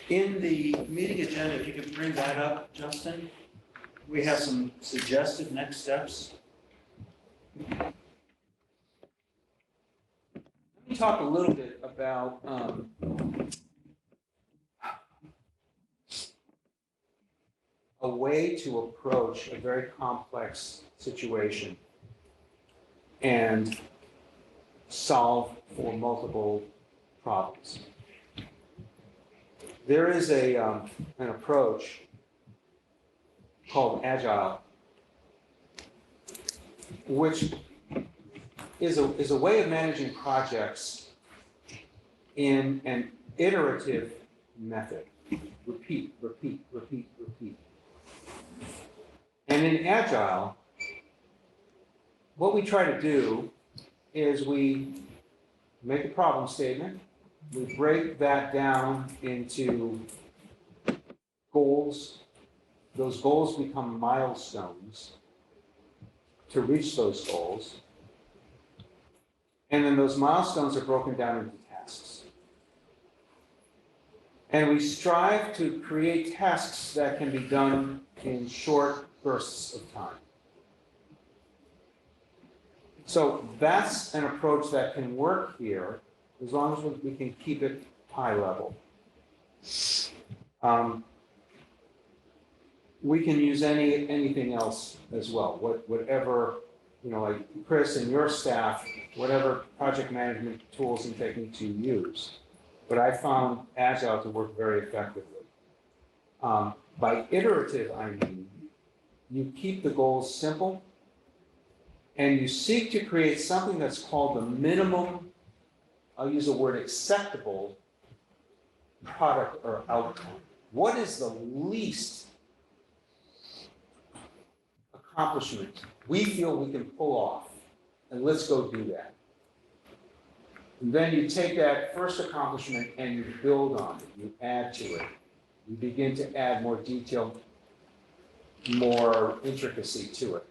in the meeting agenda, if you could bring that up, Justin, we have some suggested next steps. Let me talk a little bit about, a way to approach a very complex situation and solve for multiple problems. There is an approach called Agile, which is a way of managing projects in an iterative method. Repeat, repeat, repeat, repeat. And in Agile, what we try to do is we make a problem statement, we break that down into goals. Those goals become milestones to reach those goals. And then those milestones are broken down into tasks. And we strive to create tasks that can be done in short bursts of time. So that's an approach that can work here as long as we can keep it high level. We can use anything else as well, whatever, like Chris and your staff, whatever project management tools and techniques you use. But I found Agile to work very effectively. By iterative, I mean, you keep the goals simple and you seek to create something that's called the minimum, I'll use the word acceptable, product or outcome. What is the least accomplishment we feel we can pull off? And let's go do that. And then you take that first accomplishment and you build on it, you add to it. You begin to add more detail, more intricacy to it.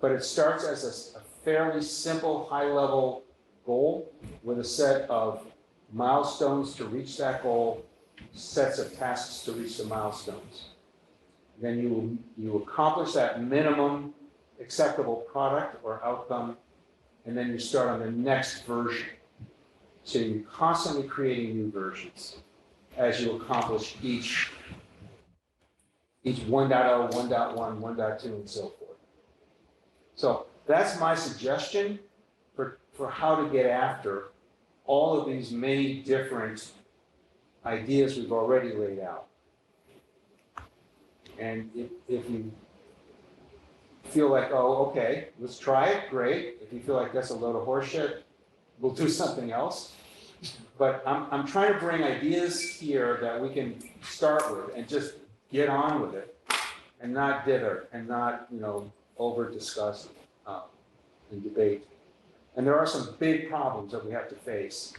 But it starts as a fairly simple, high-level goal with a set of milestones to reach that goal, sets of tasks to reach the milestones. Then you accomplish that minimum acceptable product or outcome, and then you start on the next version. So you're constantly creating new versions as you accomplish each 1.0, 1.1, 1.2, and so forth. So that's my suggestion for how to get after all of these many different ideas we've already laid out. And if you feel like, oh, okay, let's try it, great. If you feel like that's a load of horseshit, we'll do something else. But I'm trying to bring ideas here that we can start with and just get on with it and not dither and not, over discuss and debate. And there are some big problems that we have to face.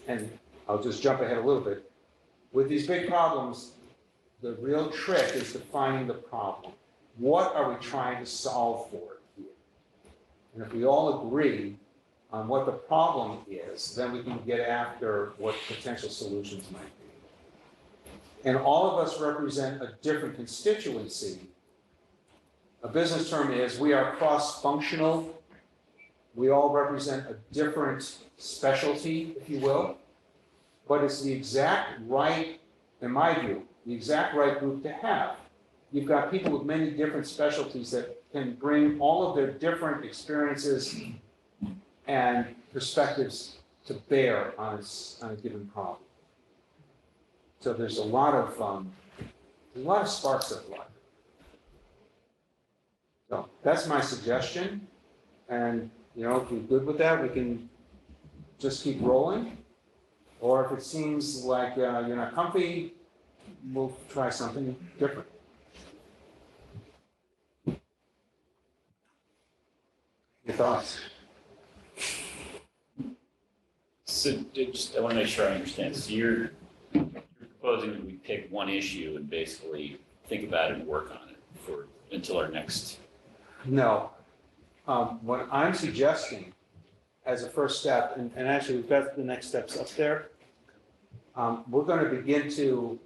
And I'll just jump ahead a little bit. With these big problems, the real trick is defining the problem. What are we trying to solve for here? And if we all agree on what the problem is, then we can get after what potential solutions might be. And all of us represent a different constituency. A business term is we are cross-functional. We all represent a different specialty, if you will. But it's the exact right, in my view, the exact right group to have. You've got people with many different specialties that can bring all of their different experiences and perspectives to bear on a given problem. So there's a lot of sparks of life. So that's my suggestion. And if we're good with that, we can just keep rolling. Or if it seems like you're not comfy, we'll try something different. thoughts? So just, I want to make sure I understand. So you're proposing that we pick one issue and basically think about it and work on it for, until our next, No. What I'm suggesting as a first step, and actually we've got the next steps up there. We're going to begin to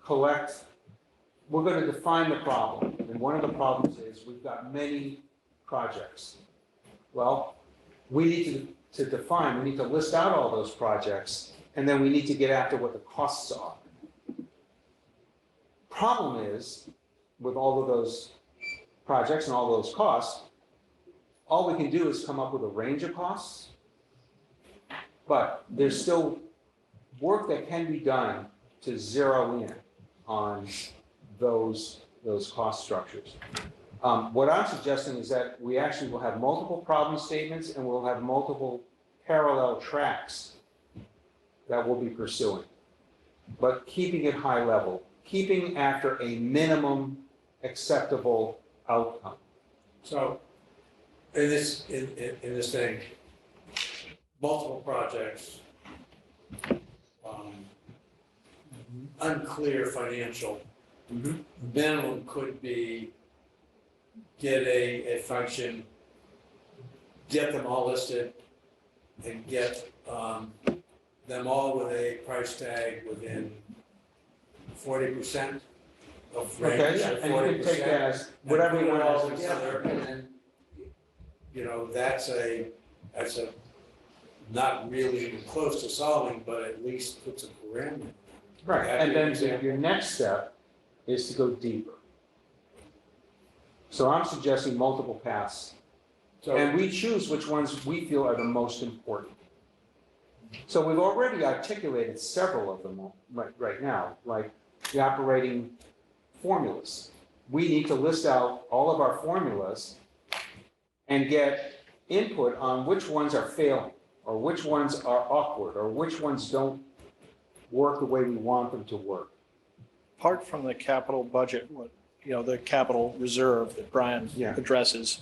collect, we're going to define the problem. And one of the problems is we've got many projects. Well, we need to define, we need to list out all those projects, and then we need to get after what the costs are. Problem is, with all of those projects and all those costs, all we can do is come up with a range of costs, but there's still work that can be done to zero in on those cost structures. What I'm suggesting is that we actually will have multiple problem statements and we'll have multiple parallel tracks that we'll be pursuing, but keeping it high level, keeping after a minimum acceptable outcome. So in this thing, multiple projects, unclear financial. Minimum could be get a function, get them all listed, and get them all with a price tag within 40% of range, Okay, and you can take that as whatever you put it all want. together, and then, that's a not really even close to solving, but at least puts a parameter. Right, That'd and be an then example. your next step is to go deeper. So I'm suggesting multiple paths, So, and we choose which ones we feel are the most important. So we've already articulated several of them right now, like the operating formulas. We need to list out all of our formulas and get input on which ones are failing, or which ones are awkward, or which ones don't work the way we want them to work. Apart from the capital budget, what, the capital reserve that Brian Yeah. addresses,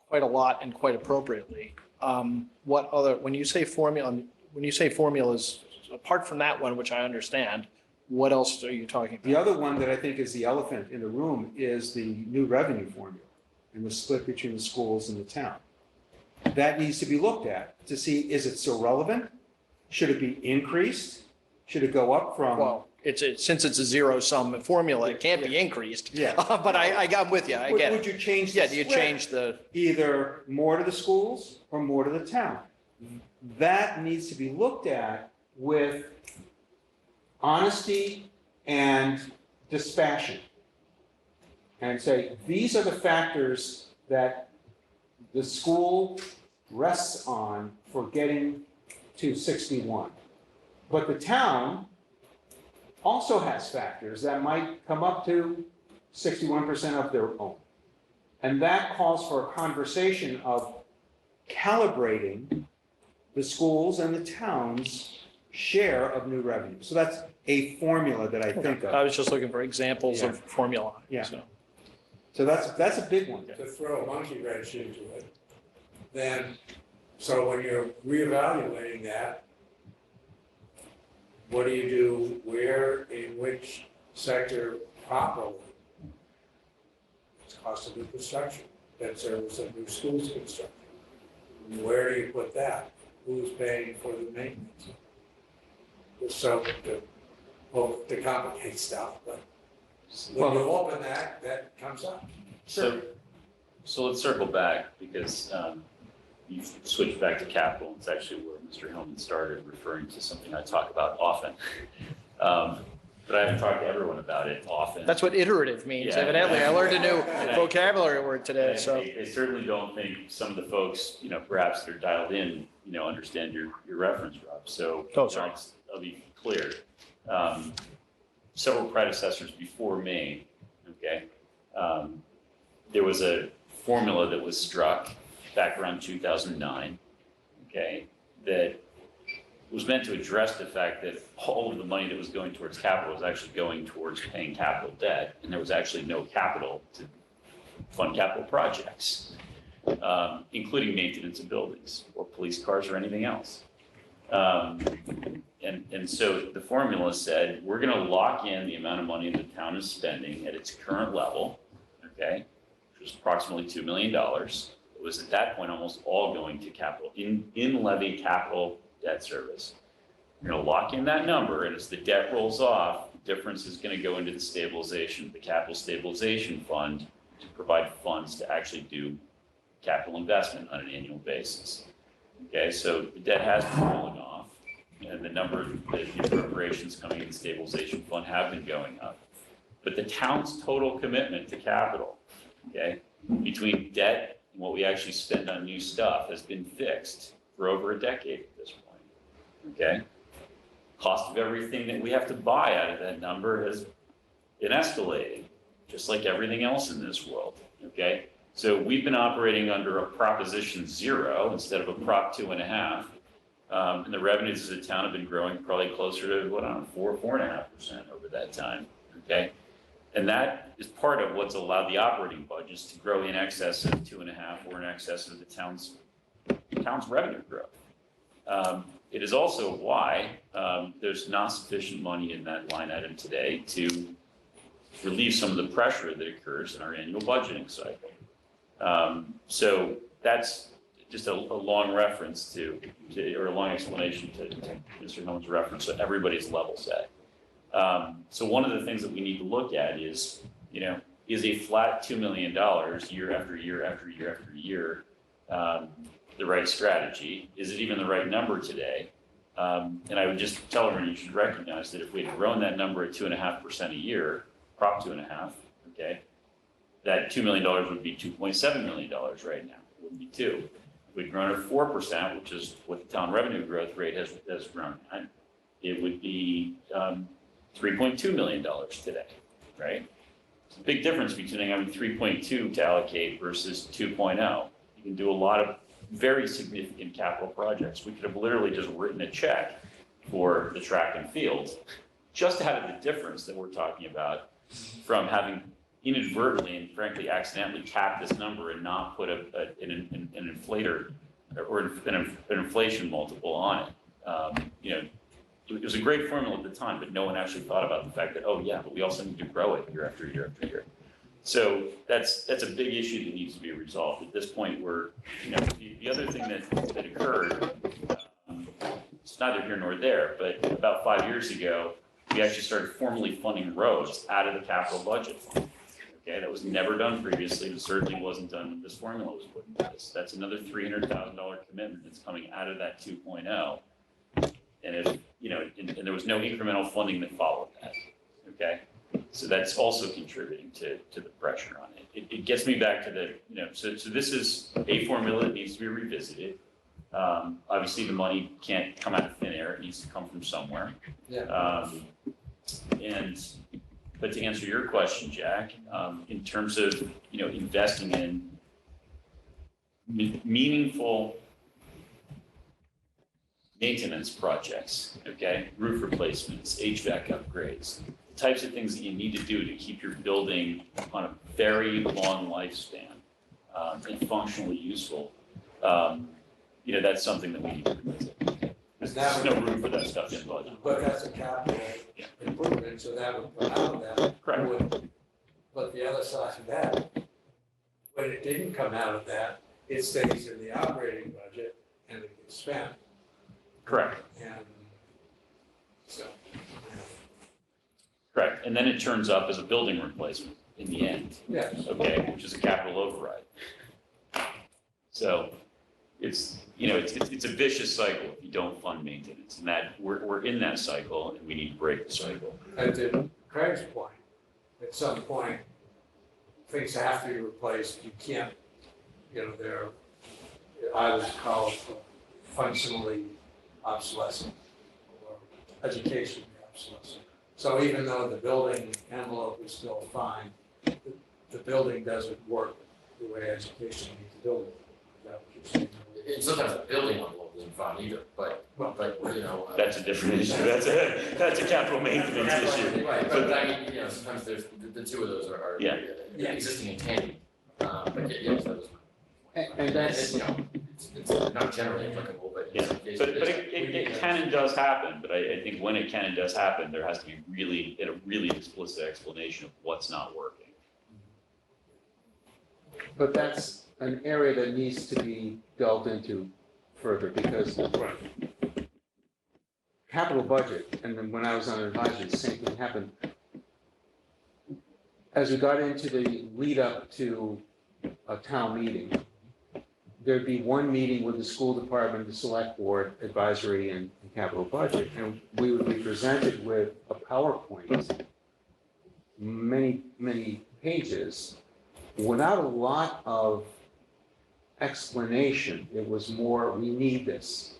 quite a lot and quite appropriately. What other, when you say formulas, apart from that one, which I understand, what else are you talking The about? other one that I think is the elephant in the room is the new revenue formula and the split between the schools and the town. That needs to be looked at to see, is it still relevant? Should it be increased? Should it go up from? Well, since it's a zero sum formula, it can't be increased. Yeah. But I'm with you, I get Would it. you change Yeah, the do you split? change the, Either more to the schools or more to the town. That needs to be looked at with honesty and dispassion. And say, these are the factors that the school rests on for getting to 61. But the town also has factors that might come up to 61% of their own. And that calls for a conversation of calibrating the schools and the town's share of new revenue. So that's a formula that I think I of. was just looking for examples of formula. Yeah. So. So that's a big one. to throw a monkey wrench into it, then, so when you're reevaluating that, what do you do, where, in which sector properly? It's cost of new construction, debt service of new schools construction. Where do you put that? Who's paying for the maintenance? So, to complicate stuff, but when you open that, that comes up. so let's circle back because you've switched back to capital. It's actually where Mr. Hillman started referring to something I talk about often. But I haven't talked to everyone about it often. That's what iterative means, Yeah. evidently. I learned a new Yeah. vocabulary word today, so. I certainly don't think some of the folks, perhaps they're dialed in, understand your reference, Rob. So Oh, sorry. I'll be clear. Several predecessors before me, okay, there was a formula that was struck back around 2009, okay, that was meant to address the fact that all of the money that was going towards capital was actually going towards paying capital debt, and there was actually no capital to fund capital projects, including maintenance of buildings or police cars or anything else. And so the formula said, we're gonna lock in the amount of money the town is spending at its current level, okay? Which was approximately $2 million. It was at that point almost all going to capital, in levy capital debt service. We're gonna lock in that number, and as the debt rolls off, the difference is gonna go into the capital stabilization fund to provide funds to actually do capital investment on an annual basis. Okay, so the debt has been rolling off, and the appropriations coming in the stabilization fund have been going up. But the town's total commitment to capital, okay, between debt and what we actually spend on new stuff has been fixed for over a decade at this point, okay? Cost of everything that we have to buy out of that number has been escalating, just like everything else in this world, okay? So we've been operating under a Proposition 0 instead of a Prop 2.5. And the revenues as a town have been growing probably closer to, 4.5% over that time, okay? And that is part of what's allowed the operating budgets to grow in excess of 2.5 or in excess of the town's revenue growth. It is also why there's not sufficient money in that line item today to relieve some of the pressure that occurs in our annual budgeting cycle. So that's just a long reference or a long explanation to Mr. Hillman's reference, so everybody's level set. So one of the things that we need to look at is, is a flat $2 million year after year after year after year the right strategy? Is it even the right number today? And I would just tell everyone you should recognize that if we had grown that number at 2.5% a year, Prop 2.5, okay, that $2 million would be $2.7 million right now. It wouldn't be 2. If we'd grown at 4%, which is what the town revenue growth rate has grown at, it would be $3.2 million today, right? It's a big difference between having 3.2 to allocate versus 2.0. You can do a lot of very significant capital projects. We could have literally just written a check for the track and field just to have the difference that we're talking about from having inadvertently and frankly accidentally capped this number and not put an inflator or an inflation multiple on it. It was a great formula at the time, but no one actually thought about the fact that, oh yeah, but we also need to grow it year after year after year. So that's a big issue that needs to be resolved. At this point, the other thing that occurred, it's neither here nor there, but about 5 years ago, we actually started formally funding roads out of the capital budget fund. Okay, that was never done previously, and certainly wasn't done when this formula was put in place. That's another $300,000 commitment that's coming out of that 2.0. And and there was no incremental funding that followed that. Okay, so that's also contributing to the pressure on it. It gets me back to so this is a formula that needs to be revisited. Obviously, the money can't come out of thin air; it needs to come from somewhere. Yeah. But to answer your question, Jack, in terms of investing in meaningful maintenance projects, okay, roof replacements, HVAC upgrades, the types of things that you need to do to keep your building on a very long lifespan and functionally useful, that's something that we need to revisit. There's no room for that stuff in budget. But that's a capital improvement, so that would come out of that. Correct. But the other side of that, when it didn't come out of that, it stays in the operating budget and it gets spent. Correct. And so. Correct. And then it turns up as a building replacement in the end. Yes. Okay, which is a capital override. So it's a vicious cycle if you don't fund maintenance, and that we're in that cycle and we need to break the cycle. And to Craig's point, at some point, things have to be replaced. You can't, they're, I would call it functionally obsolescent or educationally obsolescent. So even though the building envelope is still fine, the building doesn't work the way education needs to build it. Is that what you're saying? And sometimes the building envelope isn't fine either, but That's a different issue. That's a capital maintenance issue. Right, but I mean, sometimes there's the two of those are Yeah. existing in tandem. And that's, you know, it's not generally applicable, but in Yeah, some cases. but is. it can and does happen, but I think when it can and does happen, there has to be a really explicit explanation of what's not working. but that's an area that needs to be delved into further, because capital budget, and then when I was on advisory, the same thing happened. As we got into the lead up to a town meeting, there'd be one meeting with the school department, the select board, advisory, and capital budget, and we would be presented with a PowerPoint, many pages, without a lot of explanation. It was more, we need this.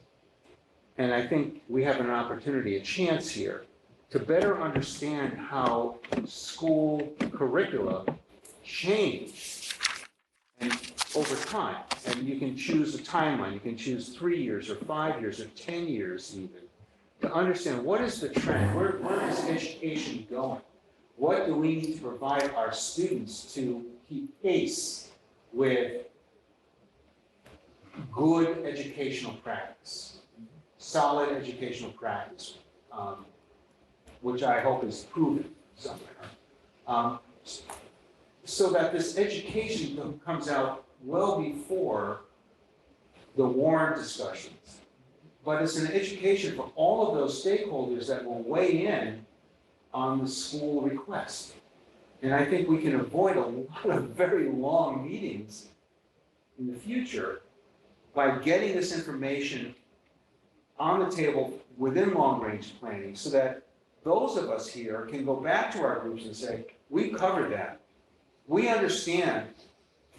And I think we have an opportunity, a chance here, to better understand how school curricula change and over time. And you can choose a timeline. You can choose 3 years or 5 years or 10 years even, to understand what is the trend, where is education going? What do we need to provide our students to keep pace with good educational practice, solid educational practice, which I hope is proven somewhere. So that this education comes out well before the warrant discussions. But it's an education for all of those stakeholders that will weigh in on the school request. And I think we can avoid a lot of very long meetings in the future by getting this information on the table within long-range planning, so that those of us here can go back to our groups and say, we covered that. We understand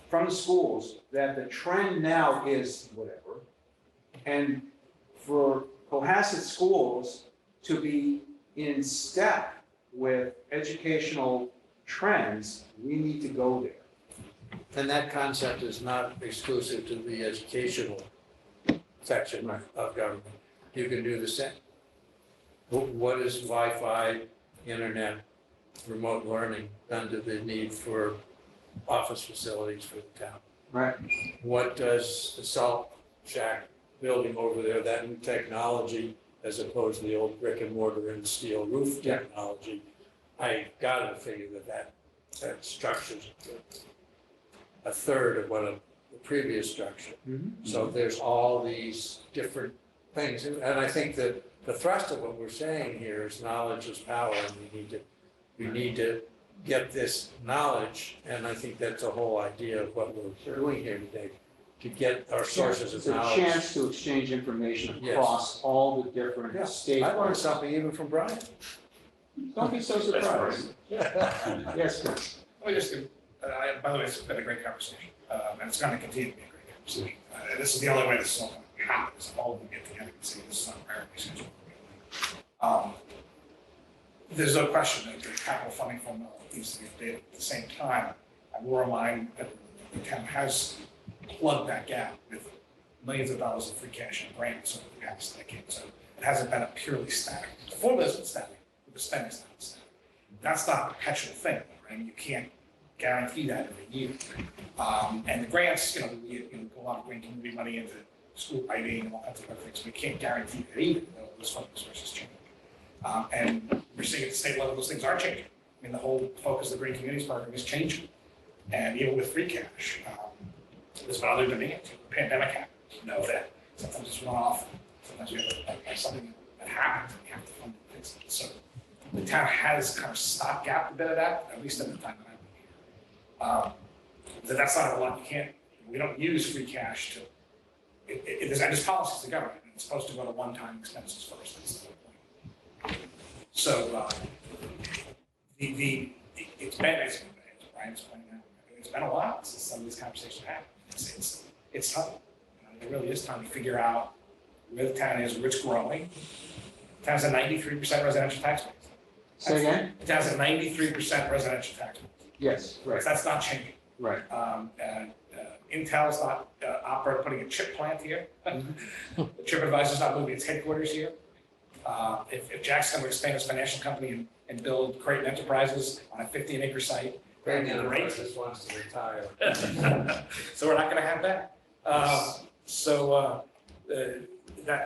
from the schools that the trend now is whatever. And for Cohasset schools to be in step with educational trends, we need to go there. And that concept is not exclusive to the educational section of government. You can do the same. What is Wi-Fi, internet, remote learning done to the need for office facilities for the town? Right. What does the salt shack building over there, that new technology, as opposed to the old brick and mortar and steel roof technology? I gotta figure that structure's a third of what the previous structure. So there's all these different things. And I think that the thrust of what we're saying here is knowledge is power, and we need to get this knowledge. And I think that's the whole idea of what we're doing here today, to get our sources of It's a knowledge. chance to exchange information Yes. across all the different Yeah, states. I learned something even from Brian. Don't be so surprised. Yes, Chris. Let me just, by the way, it's been a great conversation, and it's going to continue to be a great conversation. This is the only way this is all going to happen, is all of them get together and say this is not a priority schedule. There's no question that the capital funding formula needs to be updated. At the same time, I will remind that the town has plugged that gap with millions of dollars of free cash and grants over the past decade. So it hasn't been a purely static. The formula isn't static, but the spending's not static. That's not a perpetual thing, right? You can't guarantee that every year. And the grants, you put a lot of green community money into school writing and all kinds of other things. We can't guarantee that either, though those funding sources change. And we're seeing at the state level, those things are changing. I mean, the whole focus of the Green Communities Program is changing. And even with free cash, there's been other demands. The pandemic happened, you know that. Sometimes it's one off, sometimes we have something that happens and we have to fund it, fix it. So the town has kind of stopgap a bit of that, at least at the time that I've been here. That's not a lot. We don't use free cash to, there's policies to government. It's supposed to go to one-time expenses first. That's the whole point. So it's been, as Brian's pointing out, it's been a while since some of these conversations happened. It's tough. It really is time to figure out where the town is, where it's growing. The town has a 93% residential tax base. Say again? It has a 93% residential tax base. Yes, right, That's not changing. right. Intel's not putting a chip plant here. The TripAdvisor's not moving its headquarters here. If Jack's going to expand his financial company and build Creighton Enterprises on a 15-acre site, Brandon Enterprises wants to retire. so we're not going to have that. That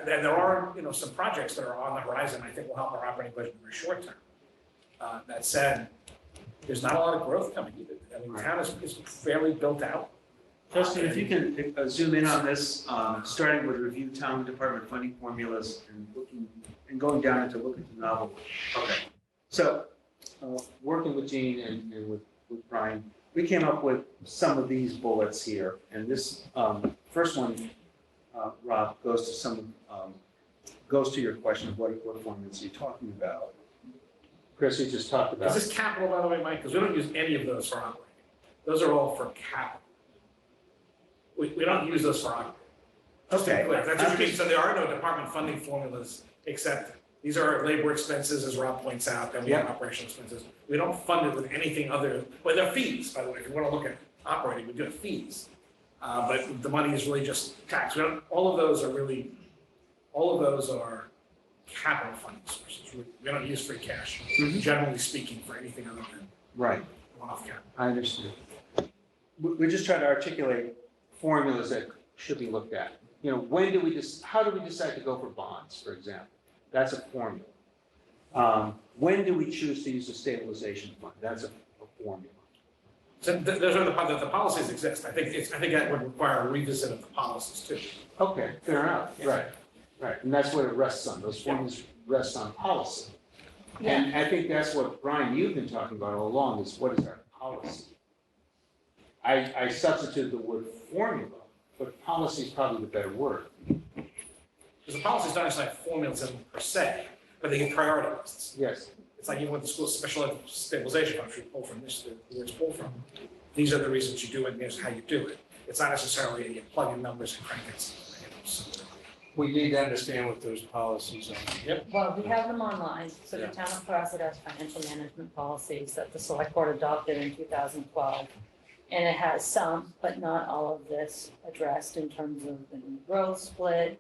there are, some projects that are on the horizon, I think will help our operating budget in the very short term. That said, there's not a lot of growth coming either. I mean, the town is fairly built out. Justin, if you can zoom in on this, starting with review town department funding formulas and going down into look at the novel. Okay. So, working with Gene and with Brian, we came up with some of these bullets here. And this first one, Rob, goes to your question of what formulas you're talking about. Chris, you just talked about. Is this capital, by the way, Mike? Because we don't use any of those for operating. Those are all for capital. We don't use those for operating. Just to be clear, that's what you mean. So there are no department funding formulas, except these are labor expenses, as Rob points out, and we have operational expenses. We don't fund it with anything other, well, they're fees, by the way. If you want to look at operating, we do have fees. But the money is really just tax. All of those are capital funding sources. We don't use free cash, generally speaking, for anything other than one-off capital. I understand. We're just trying to articulate formulas that should be looked at. How do we decide to go for bonds, for example? That's a formula. When do we choose to use a stabilization fund? That's a formula. So those are the policies exist. I think that would require a revisit of the policies too. Okay, fair enough. Right. And that's what it rests on. Those formulas rest on policy. And I think that's what, Brian, you've been talking about all along, is what is our policy? I substituted the word formula, but policy is probably the better word. Because the policies don't actually have formulas in them per se, but they get priority lists. Yes. It's like even with the school special ed stabilization fund, you pull from this, where it's pulled from. These are the reasons you do it, and here's how you do it. It's not necessarily you plug in numbers and crank it. We need to understand what those policies are. Well, we have them online. So the town of Cohasset has financial management policies that the select board adopted in 2012. And it has some, but not all of this addressed in terms of the new growth split,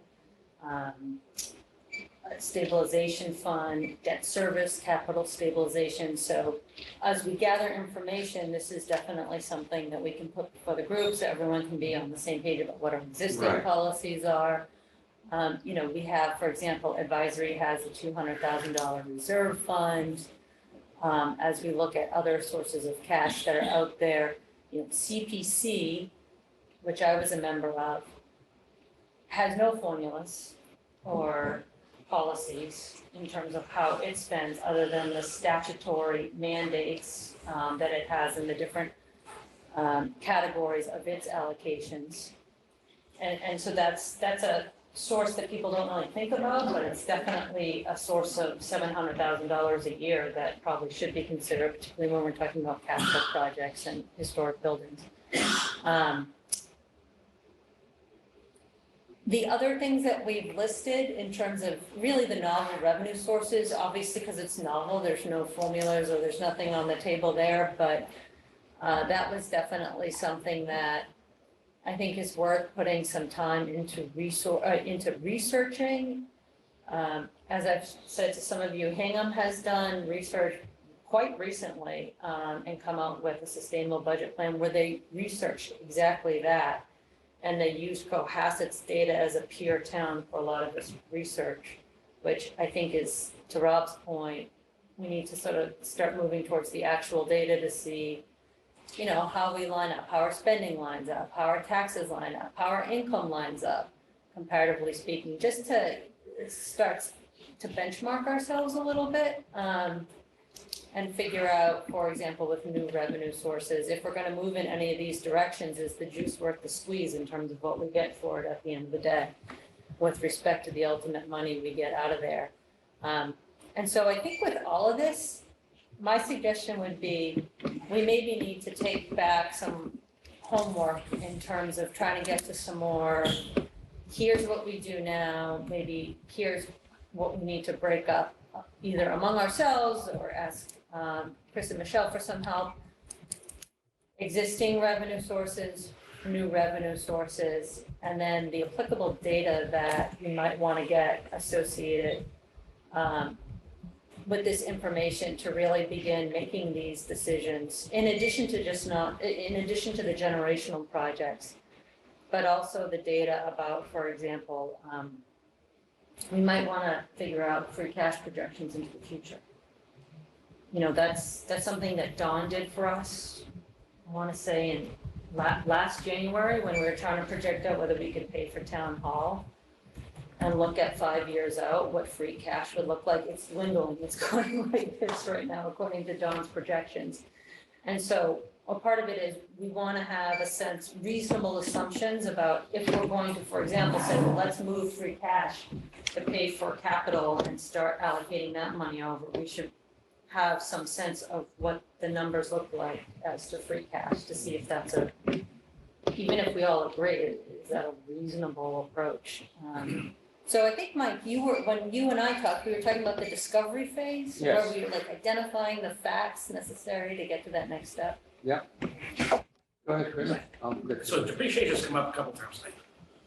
stabilization fund, debt service, capital stabilization. So as we gather information, this is definitely something that we can put before the groups, so everyone can be on the same page about what our existing policies are. We have, for example, advisory has a $200,000 reserve fund. As we look at other sources of cash that are out there, CPC, which I was a member of, has no formulas or policies in terms of how it spends, other than the statutory mandates that it has in the different categories of its allocations. And so that's a source that people don't really think about, but it's definitely a source of $700,000 a year that probably should be considered, particularly when we're talking about capital projects and historic buildings. The other things that we've listed in terms of really the novel revenue sources, obviously because it's novel, there's no formulas or there's nothing on the table there, but that was definitely something that I think is worth putting some time into researching. As I've said to some of you, Hingham has done research quite recently and come out with a sustainable budget plan where they researched exactly that. And they used Cohasset's data as a peer town for a lot of this research, which I think is, to Rob's point, we need to sort of start moving towards the actual data to see how we line up, how our spending lines up, how our taxes line up, how our income lines up, comparatively speaking, just to start to benchmark ourselves a little bit and figure out, for example, with new revenue sources, if we're going to move in any of these directions, is the juice worth the squeeze in terms of what we get for it at the end of the day with respect to the ultimate money we get out of there. And so I think with all of this, my suggestion would be we maybe need to take back some homework in terms of trying to get to some more, here's what we do now, maybe here's what we need to break up either among ourselves or ask Chris and Michelle for some help. Existing revenue sources, new revenue sources, and then the applicable data that you might want to get associated with this information to really begin making these decisions, in addition to the generational projects, but also the data about, for example, we might want to figure out free cash projections into the future. You know, that's something that Dawn did for us, I want to say in last January, when we were trying to project out whether we could pay for town hall and look at 5 years out, what free cash would look like. It's dwindling, it's going like this right now, according to Dawn's projections. And so a part of it is we want to have a sense, reasonable assumptions about if we're going to, for example, say, well, let's move free cash to pay for capital and start allocating that money over. We should have some sense of what the numbers look like as to free cash to see if that's even if we all agree, is that a reasonable approach? So I think, Mike, when you and I talked, we were talking about the discovery phase, where Yes. we were like identifying the facts necessary to get to that next step. Go ahead, Chris. So depreciation has come up a couple times tonight.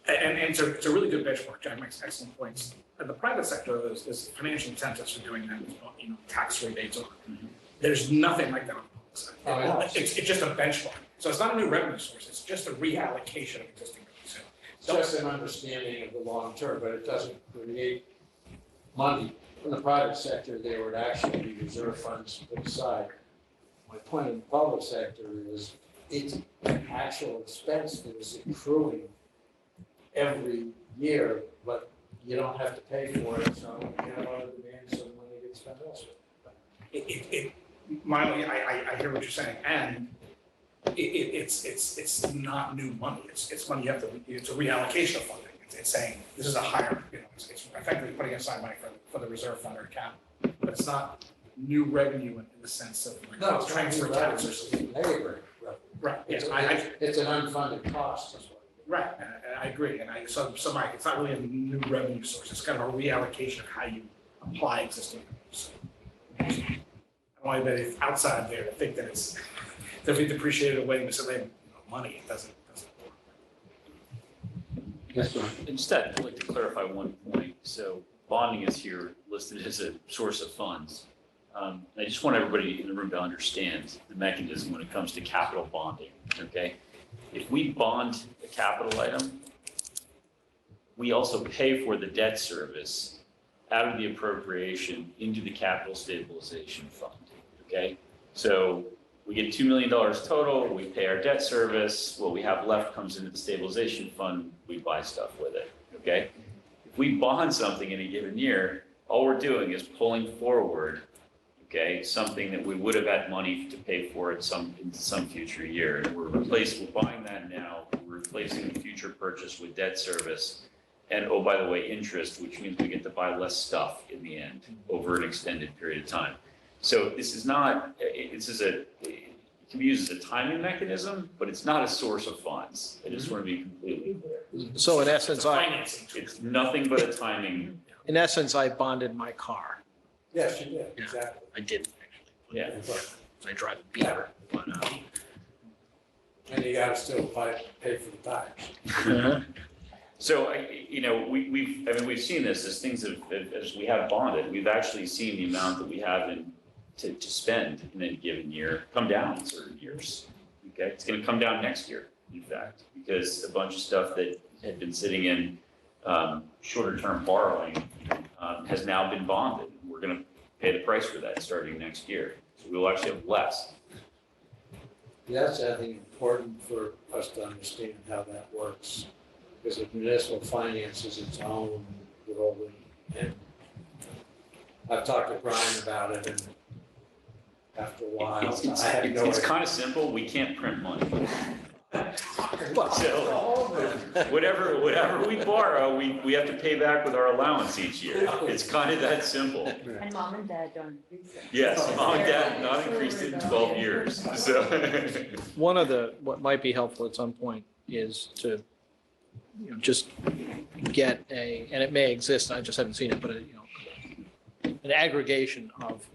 And it's a really good benchmark. John makes excellent points. In the private sector, there's financial incentives for doing that, you know, tax rebates. There's nothing like that on the public sector. Oh, yeah. It's just a benchmark. So it's not a new revenue source, it's just a reallocation of existing revenue. It's just an understanding of the long term, but it doesn't create money. In the private sector, there would actually be reserve funds put aside. My point in the public sector is it's an actual expense that is accruing every year, but you don't have to pay for it, so you have other demands, so the money gets spent elsewhere. I hear what you're saying, and it's not new money. It's money you have to, it's a reallocation of funding. It's saying, this is a higher, you know, it's effectively putting aside money for the reserve fund or cap. But it's not new revenue in the sense of like No, it's transfer not taxes. labor revenue. Right, yes, It's an unfunded cost, is what. right, and I agree, and so Mike, it's not really a new revenue source, it's kind of a reallocation of how you apply existing revenues. I don't want anybody outside there to think that it's, that we depreciated away miscellaneous money, it doesn't work. Yes, John. And just I'd like to clarify one point. So bonding is here listed as a source of funds. I just want everybody in the room to understand the mechanism when it comes to capital bonding, okay? If we bond a capital item, we also pay for the debt service out of the appropriation into the capital stabilization fund, okay? So we get $2 million total, we pay our debt service, what we have left comes into the stabilization fund, we buy stuff with it, okay? If we bond something in a given year, all we're doing is pulling forward, okay, something that we would have had money to pay for in some future year. And we're buying that now, we're replacing the future purchase with debt service. And oh, by the way, interest, which means we get to buy less stuff in the end over an extended period of time. So this is not, it can be used as a timing mechanism, but it's not a source of funds. I just want to be completely clear. So in essence, Financing tool. It's nothing but a timing, I bonded my car. Yes, you did, exactly. I didn't actually. yeah. I drive a Beaver, but, And you gotta still pay for the tires. So, we've seen this as things as we have bonded, we've actually seen the amount that we have to spend in any given year come down in certain years. Okay, it's gonna come down next year, in fact, because a bunch of stuff that had been sitting in shorter term borrowing has now been bonded. We're gonna pay the price for that starting next year. So we'll actually have less. That's, I think, important for us to understand how that works, because the municipal finance is its own world. And I've talked to Brian about it, and after a while, I had no It's idea. kind of simple, we can't print money. So whatever we borrow, we have to pay back with our allowance each year. It's kind of that simple. And mom and dad don't increase it. Yes, mom and dad have not increased it in 12 years, so. one of what might be helpful at some point is to, just get and it may exist, I just haven't seen it, but an aggregation of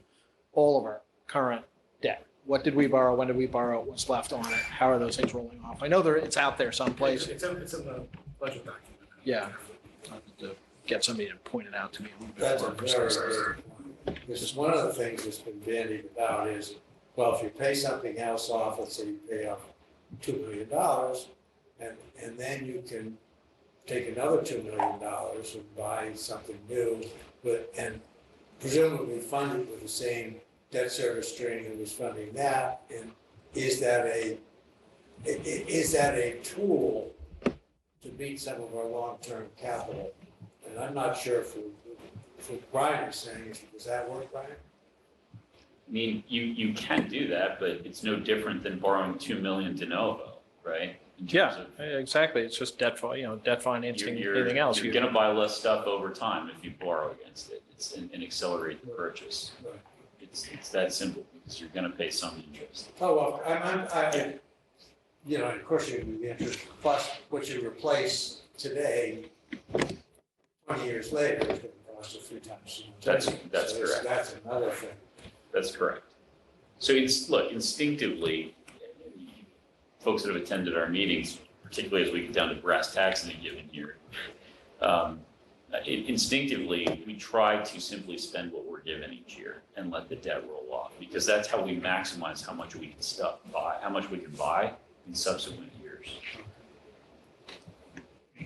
all of our current debt. What did we borrow? When did we borrow? What's left on it? How are those things rolling off? I know it's out there someplace. It's in the budget document. Yeah. I'll have to get somebody to point it out to me a little bit That's a more very precisely. good point. This is one of the things that's been bandied about is, well, if you pay something else off, let's say you pay off $2 million, and and then you can take another $2 million and buy something new, and presumably fund it with the same debt service stream that was funding that, and is that a tool to meet some of our long-term capital? And I'm not sure if what Brian is saying, does that work, Brian? I mean, you can do that, but it's no different than borrowing 2 million de novo, right? In terms Yeah, exactly. It's just debt financing, You're anything else. You're gonna buy less stuff over time if you borrow against it. And accelerate the purchase. Right. It's that simple because you're gonna pay some interest. Oh, well, of course you do the interest, plus what you replace today, 20 years later, is going to cost a few times. So much. That's So correct. That's another thing. That's correct. So look, instinctively, folks that have attended our meetings, particularly as we get down to brass tacks in a given year, instinctively, we try to simply spend what we're given each year and let the debt roll off, because that's how we maximize how much we can buy, how much we can buy in subsequent years.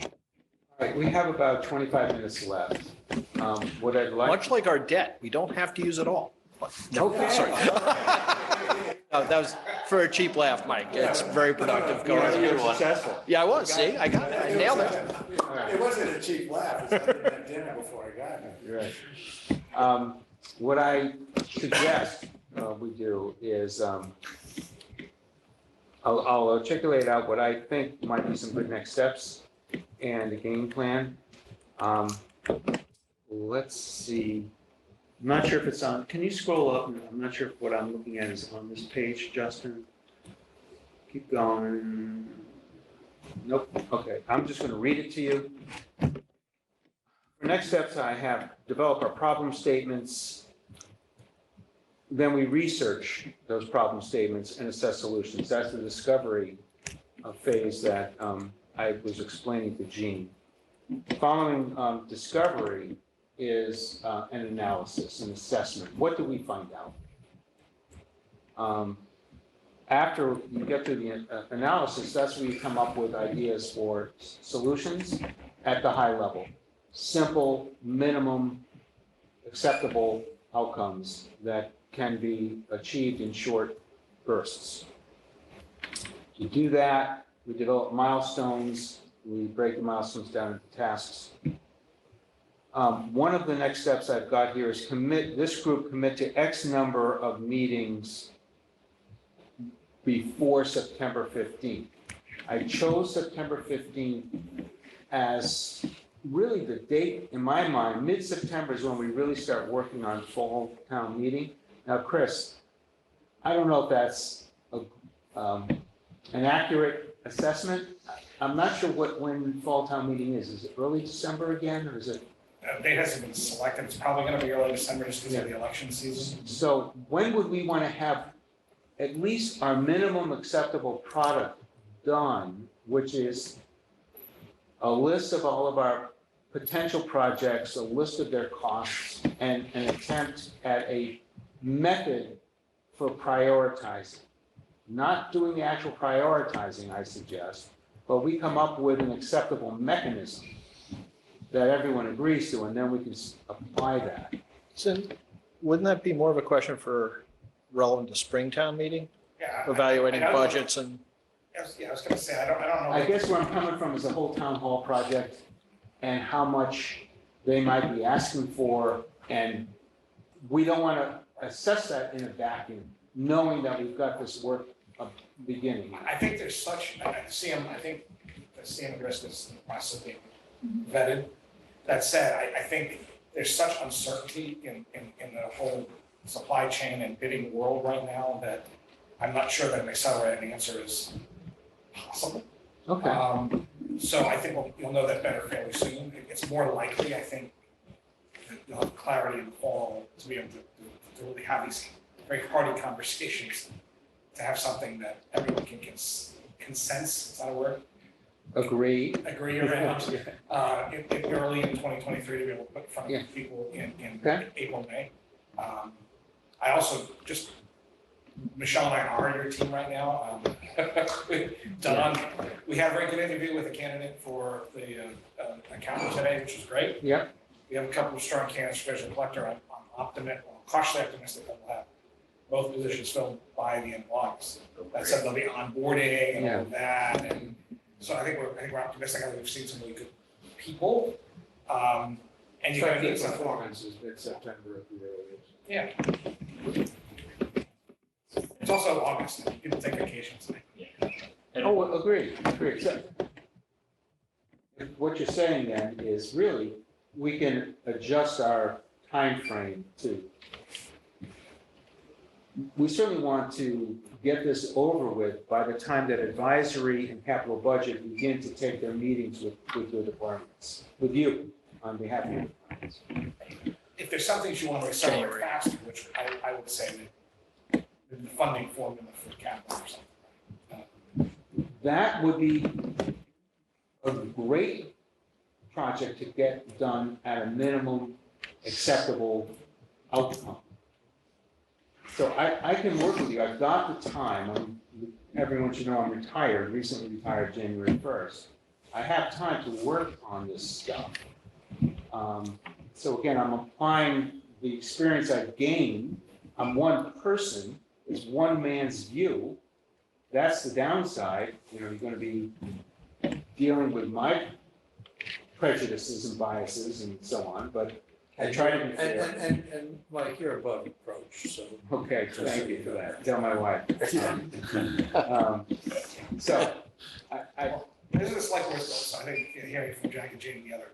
All right, we have about 25 minutes left. What I'd like. Much like our debt, we don't have to use it all. No, Okay. sorry. No, that was for a cheap laugh, Mike. It's very productive. Go Yeah, ahead. you're successful. Yeah, I was. See, I got it. I nailed it. All right. It wasn't a cheap laugh, it's I didn't have dinner before I got here. You're right. What I suggest we do is I'll articulate out what I think might be some good next steps and a game plan. Let's see. I'm not sure if it's on. Can you scroll up? I'm not sure if what I'm looking at is on this page, Justin. Keep going. Nope. Okay. I'm just going to read it to you. For next steps, I have develop our problem statements. Then we research those problem statements and assess solutions. That's the discovery phase that I was explaining to Gene. Following discovery is an analysis, an assessment. What do we find out? After you get through the analysis, that's where you come up with ideas for solutions at the high level. Simple, minimum, acceptable outcomes that can be achieved in short bursts. To do that, we develop milestones. We break the milestones down into tasks. One of the next steps I've got here is this group commit to X number of meetings before September 15th. I chose September 15th as really the date in my mind. Mid-September is when we really start working on fall town meeting. Now, Chris, I don't know if that's an accurate assessment. I'm not sure when fall town meeting is. Is it early December again, or is it? Date hasn't been selected. It's probably going to be early December just because of the election season. So when would we want to have at least our minimum acceptable product done, which is a list of all of our potential projects, a list of their costs, and an attempt at a method for prioritizing? Not doing the actual prioritizing, I suggest, but we come up with an acceptable mechanism that everyone agrees to, and then we can apply that. So wouldn't that be more of a question for relevant to Springtown meeting? Yeah. Evaluating I don't know. budgets and, I was going to say, I don't know. I guess where I'm coming from is the whole town hall project and how much they might be asking for, and we don't want to assess that in a vacuum, knowing that we've got this work beginning. I think there's such, I think the CM risk is in the process of being vetted. That said, I think there's such uncertainty in the whole supply chain and bidding world right now that I'm not sure that an accelerated answer is possible. Okay. So I think you'll know that better fairly soon. It's more likely, I think, that you'll have clarity in the fall to be able to really have these very hearty conversations, to have something that everyone can consense, is that a word? Agree. Agree around, early in 2023 to be able to put in front of people in Okay. April, May. I also just Michelle and I are your team right now. Don, we had a very good interview with a candidate for the accountant today, which is great. Yep. We have a couple of strong candidates for treasurer collector. I'm cautiously optimistic that we'll have both positions filled by the end of August. That said, there'll be onboarding and all of that, and so I think we're optimistic. I think we've seen some really good people. And you're gonna need some. Performance is mid-September at the earliest. Yeah. It's also August, people take vacations. And Oh, agreed. So what you're saying then is really, we can adjust our time frame to, we certainly want to get this over with by the time that advisory and capital budget begin to take their meetings with your departments, with you on behalf of your departments. If there's some things you want to accelerate faster, which I would say that the funding formula for capital or something. That would be a great project to get done at a minimum acceptable outcome. So I can work with you. I've got the time. Everyone should know I'm retired, recently retired January 1st. I have time to work on this stuff. So again, I'm applying the experience I've gained. I'm one person, it's one man's view. That's the downside. You know, you're going to be dealing with my prejudices and biases and so on, but I try to be fair. And Mike, you're above reproach, so. Okay, thank you for that. Tell my wife. So I This is a select board, so I think hearing from Jack and Jane, the other.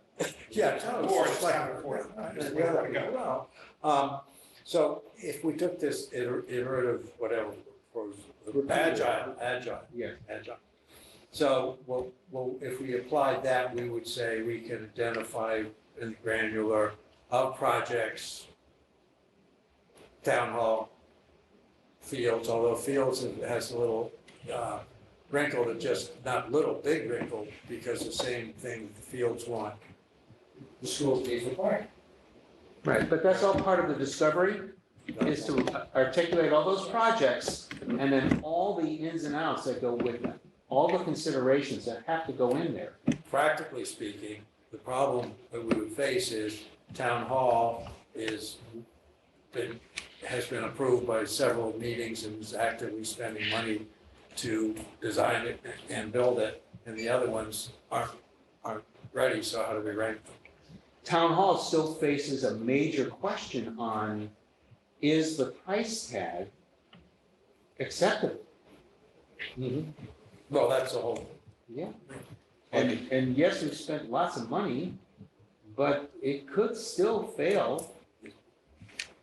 Yeah, no, Board, it's it's like, kind of important. yeah, Go. well, so if we took this iterative, whatever, agile. Yeah. Agile. So, well, if we applied that, we would say we can identify in the granular of projects, town hall, fields, although fields has a little wrinkle that just, not little, big wrinkle, because the same thing the fields want, the schools need for parking. Right, but that's all part of the discovery, is to articulate all those projects and then all the ins and outs that go with them, all the considerations that have to go in there. Practically speaking, the problem that we would face is town hall has been approved by several meetings and is actively spending money to design it and build it, and the other ones aren't ready, so how do we rank them? Town hall still faces a major question on, is the price tag acceptable? Well, that's the whole, Yeah. And yes, we've spent lots of money, but it could still fail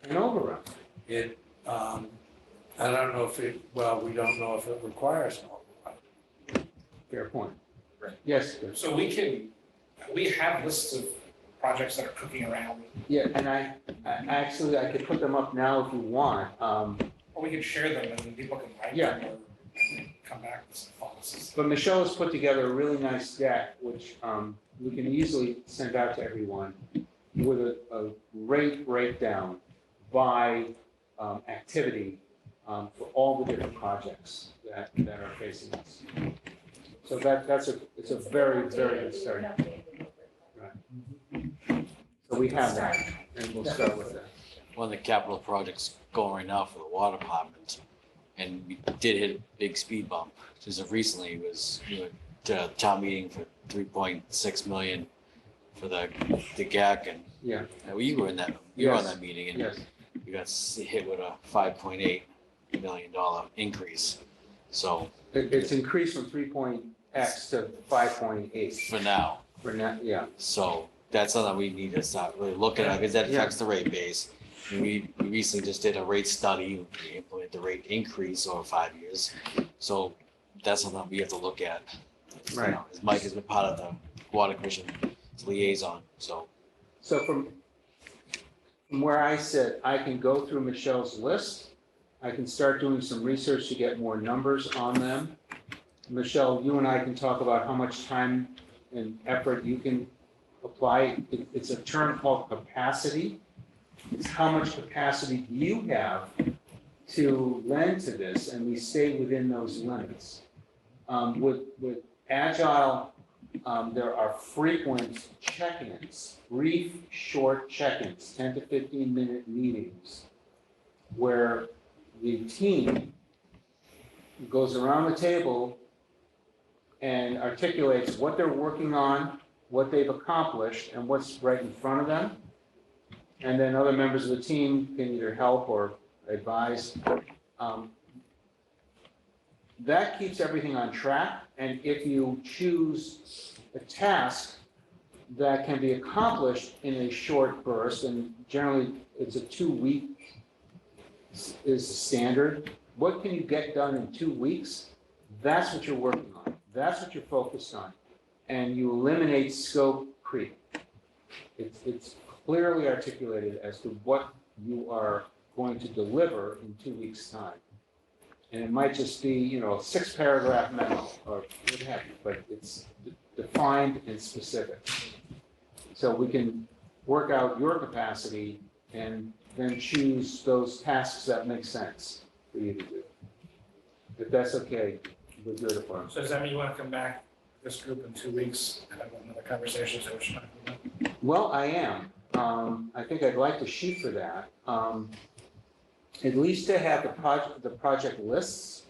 an overrun. I don't know if we don't know if it requires an override. Fair point. Right. Yes, Chris. So we have lists of projects that are cooking around, Yeah, and I could put them up now if you want. or we can share them and then people can write Yeah. them or come back with some thoughts. But Michelle has put together a really nice deck, which we can easily send out to everyone with a rate breakdown by activity for all the different projects that are facing us. So it's a very, very good start. So we have that, and we'll start with that. One of the capital projects going right now for the water department, and we did hit a big speed bump just of recently, was we went to town meeting for 3.6 million for the GAC, and Yeah, you were on Yes. that meeting, and yes. we got hit with a $5.8 million increase. So It's increased from 3.x to 5.8 for now, for now, yeah. so that's something we need to start really looking at, because that affects the rate base. And we recently just did a rate study, we implement the rate increase over 5 years. So that's something we have to look at. You Right. know, as Mike has been part of the water commission liaison, so. So from where I sit, I can go through Michelle's list. I can start doing some research to get more numbers on them. Michelle, you and I can talk about how much time and effort you can apply. It's a term called capacity. It's how much capacity do you have to lend to this and we stay within those limits. With Agile, there are frequent check-ins, brief, short check-ins, 10 to 15-minute meetings, where the team goes around the table and articulates what they're working on, what they've accomplished, and what's right in front of them. And then other members of the team can either help or advise. That keeps everything on track, and if you choose a task that can be accomplished in a short burst, and generally it's a 2-week is standard, what can you get done in 2 weeks? That's what you're working on. That's what you're focused on. And you eliminate scope creep. It's clearly articulated as to what you are going to deliver in 2 weeks' time. And it might just be, a 6-paragraph memo or what have you, but it's defined and specific. So we can work out your capacity and then choose those tasks that make sense for you to do. If that's okay with your department. So does that mean you want to come back, this group in 2 weeks, and have another conversation? Is that what you're talking about? Well, I am. I think I'd like to shoot for that. At least to have the project lists.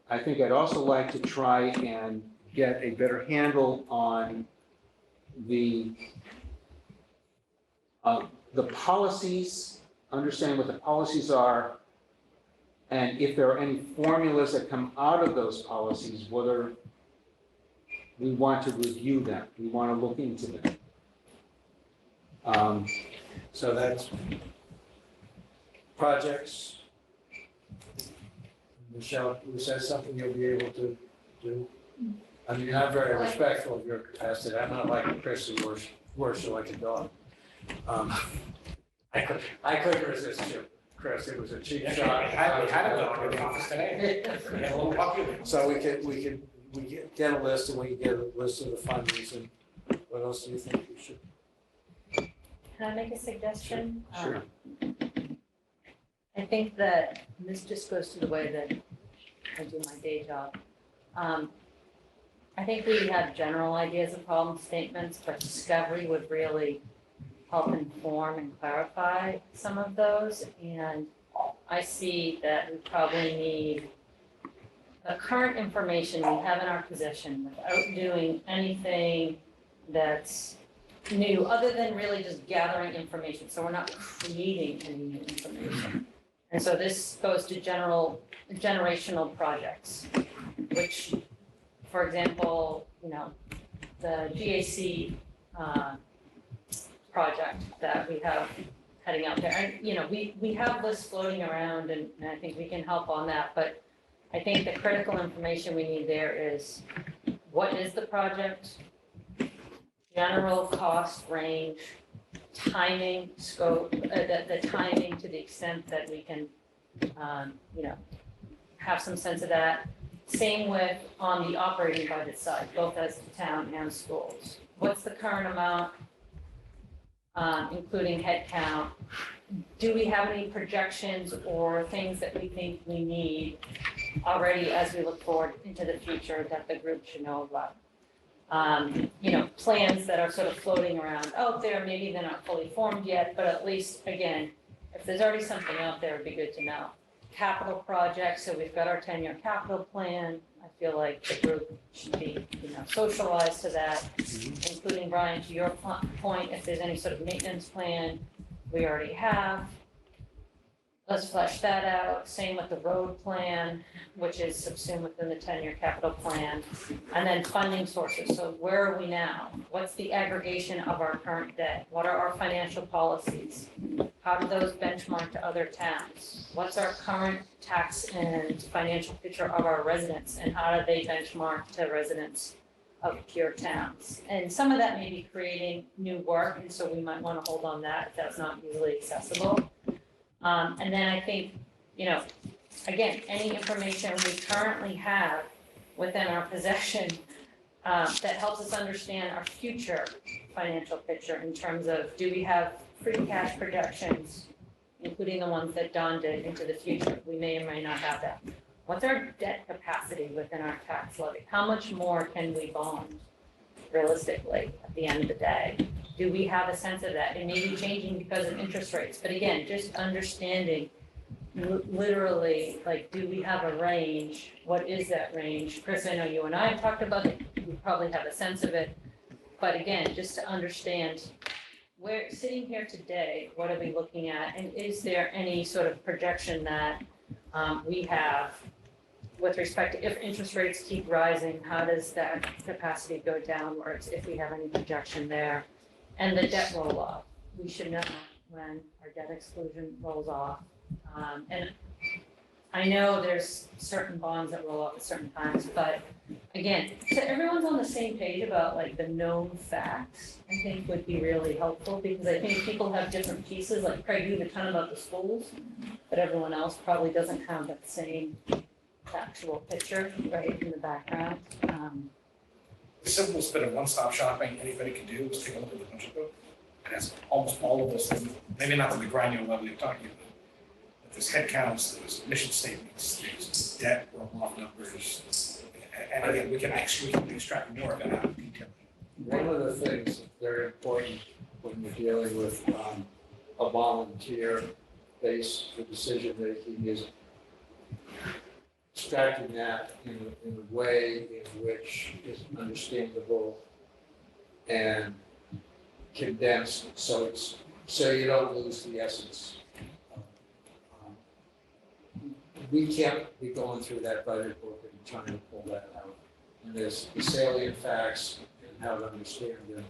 I think I'd also like to try and get a better handle on the policies, understand what the policies are, and if there are any formulas that come out of those policies, whether we want to review them, we want to look into them. So that's projects. Michelle, was that something you'll be able to do? I mean, I'm very respectful of your capacity. I'm not like Chris who works like a dog. I couldn't resist you, Chris. It was a cheap shot. We had a dog in the office today. We had a little puppy. So we can get a list and we can get a list of the fundings and what else do you think we should? Can I make a suggestion? Sure. I think that and this just goes to the way that I do my day job. I think we have general ideas of problem statements, but discovery would really help inform and clarify some of those. And I see that we probably need the current information we have in our possession without doing anything that's new, other than really just gathering information. So we're not creating any new information. And so this goes to generational projects, which, for example, the GAC project that we have heading out there. And, we have lists floating around and I think we can help on that. But I think the critical information we need there is what is the project, general cost range, timing, scope, the timing to the extent that we can, have some sense of that. Same with on the operating budget side, both as the town and schools. What's the current amount, including head count? Do we have any projections or things that we think we need already as we look forward into the future that the group should know about? Plans that are sort of floating around out there, maybe they're not fully formed yet, but at least, again, if there's already something out there, it'd be good to know. Capital projects, so we've got our 10-year capital plan. I feel like the group should be, socialized to that, including, Brian, to your point, if there's any sort of maintenance plan we already have. Let's flesh that out. Same with the road plan, which is subsumed within the 10-year capital plan. And then funding sources. So where are we now? What's the aggregation of our current debt? What are our financial policies? How do those benchmark to other towns? What's our current tax and financial picture of our residents? And how do they benchmark to residents of peer towns? And some of that may be creating new work, and so we might want to hold on that if that's not easily accessible. And then I think, again, any information we currently have within our possession that helps us understand our future financial picture in terms of, do we have free cash projections, including including the ones that Don did into the future. We may or may not have that. What's our debt capacity within our tax levy? How much more can we bond realistically at the end of the day? Do we have a sense of that? It may be changing because of interest rates, but again, just understanding literally, like, do we have a range? What is that range? Chris, I know you and I have talked about it. We probably have a sense of it. But again, just to understand, where, sitting here today, what are we looking at? And is there any sort of projection that we have with respect to if interest rates keep rising, how does that capacity go downwards if we have any projection there? And the debt roll off, we should know when our debt exclusion rolls off. And I know there's certain bonds that roll off at certain times, but again, so everyone's on the same page about like the known facts, I think would be really helpful, because I think people have different pieces, like Craig, you have a ton about the schools, but everyone else probably doesn't have that same factual picture right in the background. The simplest bit of one-stop shopping anybody can do is take a look at the budget book. It has almost all of those things, maybe not to the granular level you're talking about. But there's headcounts, there's mission statements, there's debt roll-off numbers. And again, we can extract more of it out of detail. One of the things that's very important when you're dealing with a volunteer base for decision making is extracting that in a way in which is understandable and condensed, so you don't lose the essence. We can't be going through that budget book and trying to pull that out. And there's the salient facts and how to understand them,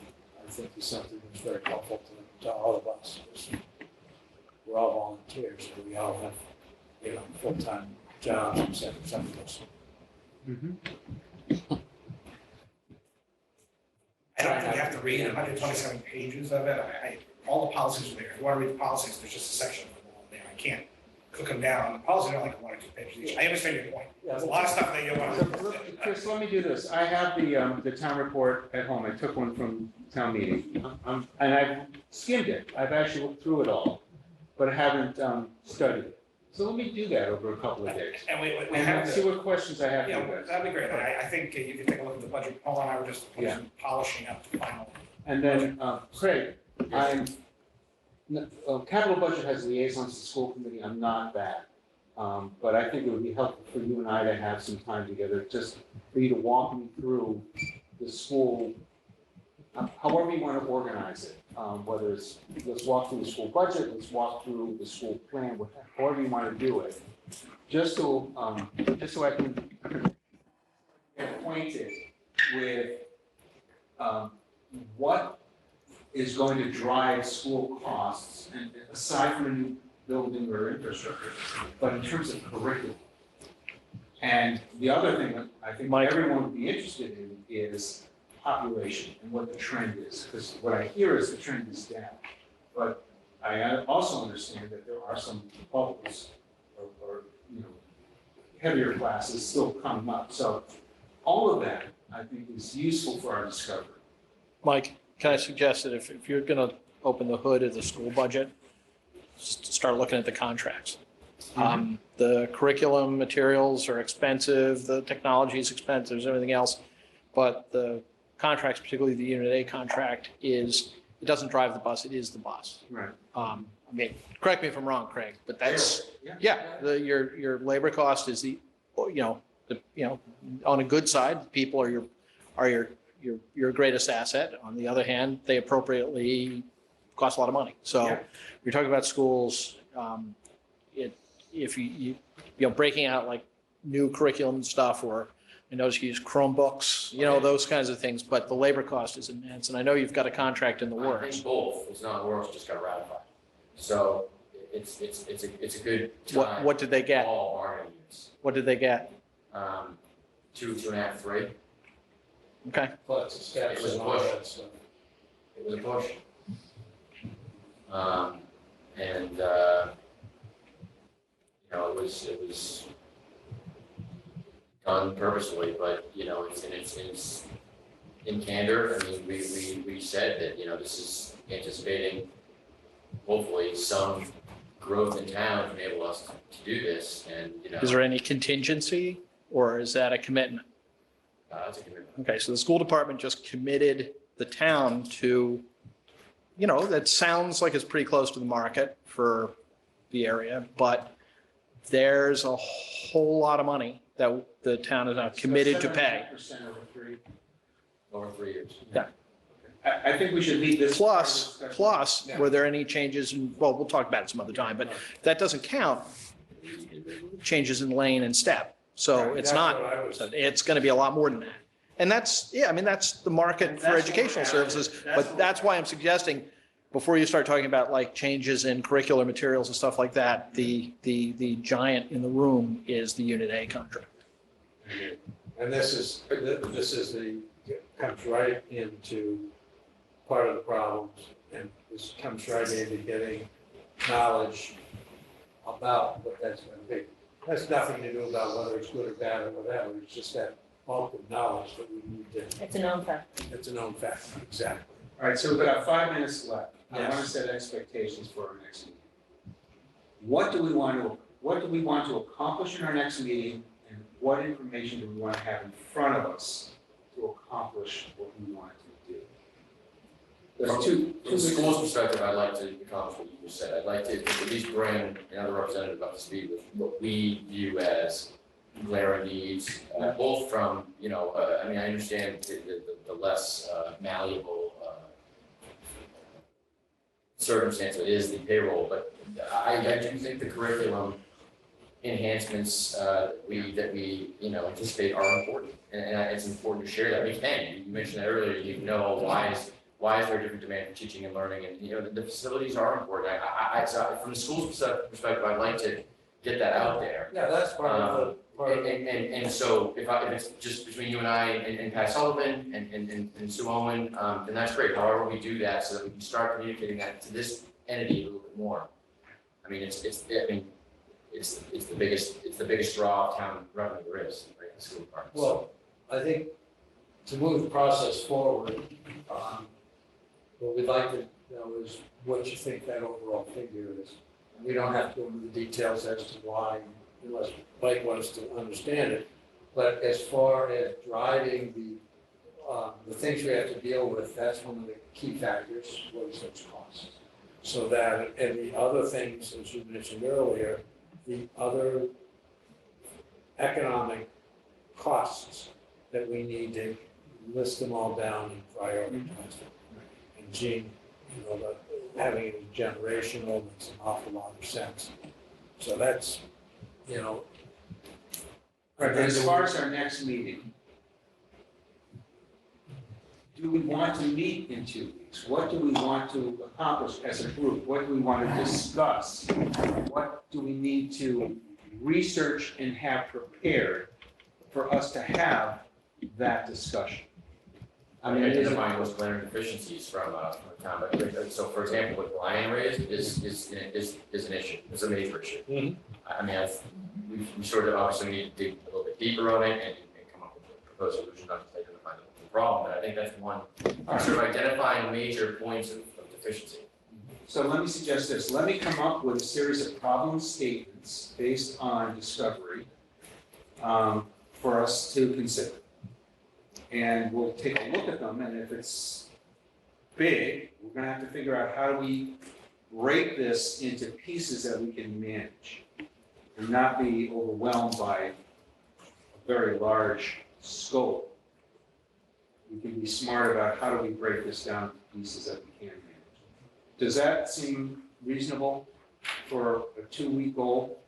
I think is something that's very helpful to all of us. We're all volunteers, so we all have, full-time jobs, and some of us. I don't think you have to read 127 pages of it. All the policies are there. If you want to read the policies, there's just a section of them all there. I can't cook them down. The policies are like 1 or 2 pages each. I understand your point. There's a lot of stuff that you want So, Chris, let me do this. I have the town report at home. I took one from town meeting. And I've skimmed it. I've actually looked through it all, but I haven't studied it. So let me do that over a couple of days. And we And have see to, what questions I have for yeah, you guys. that'd be great. I think you can take a look at the budget. Paul and I were just polishing up the final. And then, Craig, capital budget has liaisons to the school committee. I'm not that. But I think it would be helpful for you and I to have some time together, just for you to walk me through the school, however you want to organize it. Whether it's, let's walk through the school budget, let's walk through the school plan, however you want to do it. Just so I can get acquainted with what is going to drive school costs, and aside from a new building or infrastructure, but in terms of curriculum. And the other thing that I think Mike. everyone would be interested in is population and what the trend is, because what I hear is the trend is down. But I also understand that there are some bubbles or heavier classes still coming up. So all of that, I think, is useful for our discovery. Mike, can I suggest that if you're going to open the hood of the school budget, just start looking at the contracts. The curriculum materials are expensive, the technology is expensive, there's everything else. But the contracts, particularly the Unit A contract, it doesn't drive the bus, it is the bus. Right. I mean, correct me if I'm wrong, Craig, but that's, your labor cost is on a good side, people are your greatest asset. On the other hand, they appropriately cost a lot of money. So you're talking about schools, if you breaking out like new curriculum stuff, or I notice you use Chromebooks, those kinds of things, but the labor cost is immense. And I know you've got a contract in the I works. think both, it's not in the works, just got ratified. So it's a good time. What did they get? All bargaining units. What did they get? 2, 2.5, 3. Okay. Plus the steps It was a and all push. that stuff. It was a push. It was done purposefully, but, it's in candor. I mean, we said that, this is anticipating hopefully some growth in town to enable us to do this, and, you know. Is there any contingency or is that a commitment? It's a commitment. Okay, so the school department just committed the town to, you know, that sounds like it's pretty close to the market for the area, but there's a whole lot of money that the town is now committed to pay. 7.5% over 3. Over 3 years. I think we should leave this. Plus, were there any changes in, well, we'll talk about it some other time, but that doesn't count changes in lane and step. So it's That's not, what I was- it's going to be a lot more than that. And that's, yeah, I mean, that's the market for educational services, but that's why I'm suggesting, before you start talking about like changes in curricular materials and stuff like that, the giant in the room is the Unit A contract. And this is comes right into part of the problems, and this comes right into getting knowledge about what that's gonna be. Has nothing to do about whether it's good or bad or whatever, it's just that bulk of knowledge that we need to, It's a known fact. it's a known fact, exactly. All right, so we've got 5 minutes left. I want to Yes. set expectations for our next meeting. What do we want to accomplish in our next meeting, and what information do we want to have in front of us to accomplish what we want to do? There's two. From the school's perspective, I'd like to accomplish what you just said. I'd like to at least bring another representative up to speed with what we view as glaring needs, both from, you know, I mean, I understand the less malleable circumstance that is the payroll, but I do think the curriculum enhancements that we you know anticipate are important, and it's important to share that. We can. You mentioned that earlier. You know, why is there a different demand for teaching and learning, and you know the facilities are important. So from the school's perspective, I'd like to get that out there. Yeah, that's part of the, And so if it's just between you and I and Pat Sullivan and Sue Owen, then that's great. However, we do that so that we can start communicating that to this entity a little bit more. I mean, it's the biggest draw of town revenue there is, right? The school department. So, well, I think to move the process forward, what we'd like to know is what you think that overall figure is. And we don't have to go into the details as to why, unless Mike wants to understand it. But as far as driving the things we have to deal with, that's one of the key factors, what is those costs? So that, and the other things, as you mentioned earlier, the other economic costs that we need to list them all down and prioritize them. And Gene, you know, having it generational makes an awful lot of sense. So that's, you know. Right, but as far as our next meeting, do we want to meet in 2 weeks? What do we want to accomplish as a group? What do we want to discuss? What do we need to research and have prepared for us to have that discussion? I mean, identifying those glaring deficiencies from town, but so for example, what Brian raised is an issue, it's a major issue. Mhm. I mean, we sort of obviously need to dig a little bit deeper on it and come up with a proposed solution, not just identify the problem, but I think that's one, sort of identifying major points of deficiency. So let me suggest this. Let me come up with a series of problem statements based on discovery for us to consider. And we'll take a look at them, and if it's big, we're gonna have to figure out how do we break this into pieces that we can manage and not be overwhelmed by a very large scope. We can be smart about how do we break this down to pieces that we can manage. Does that seem reasonable for a 2-week goal?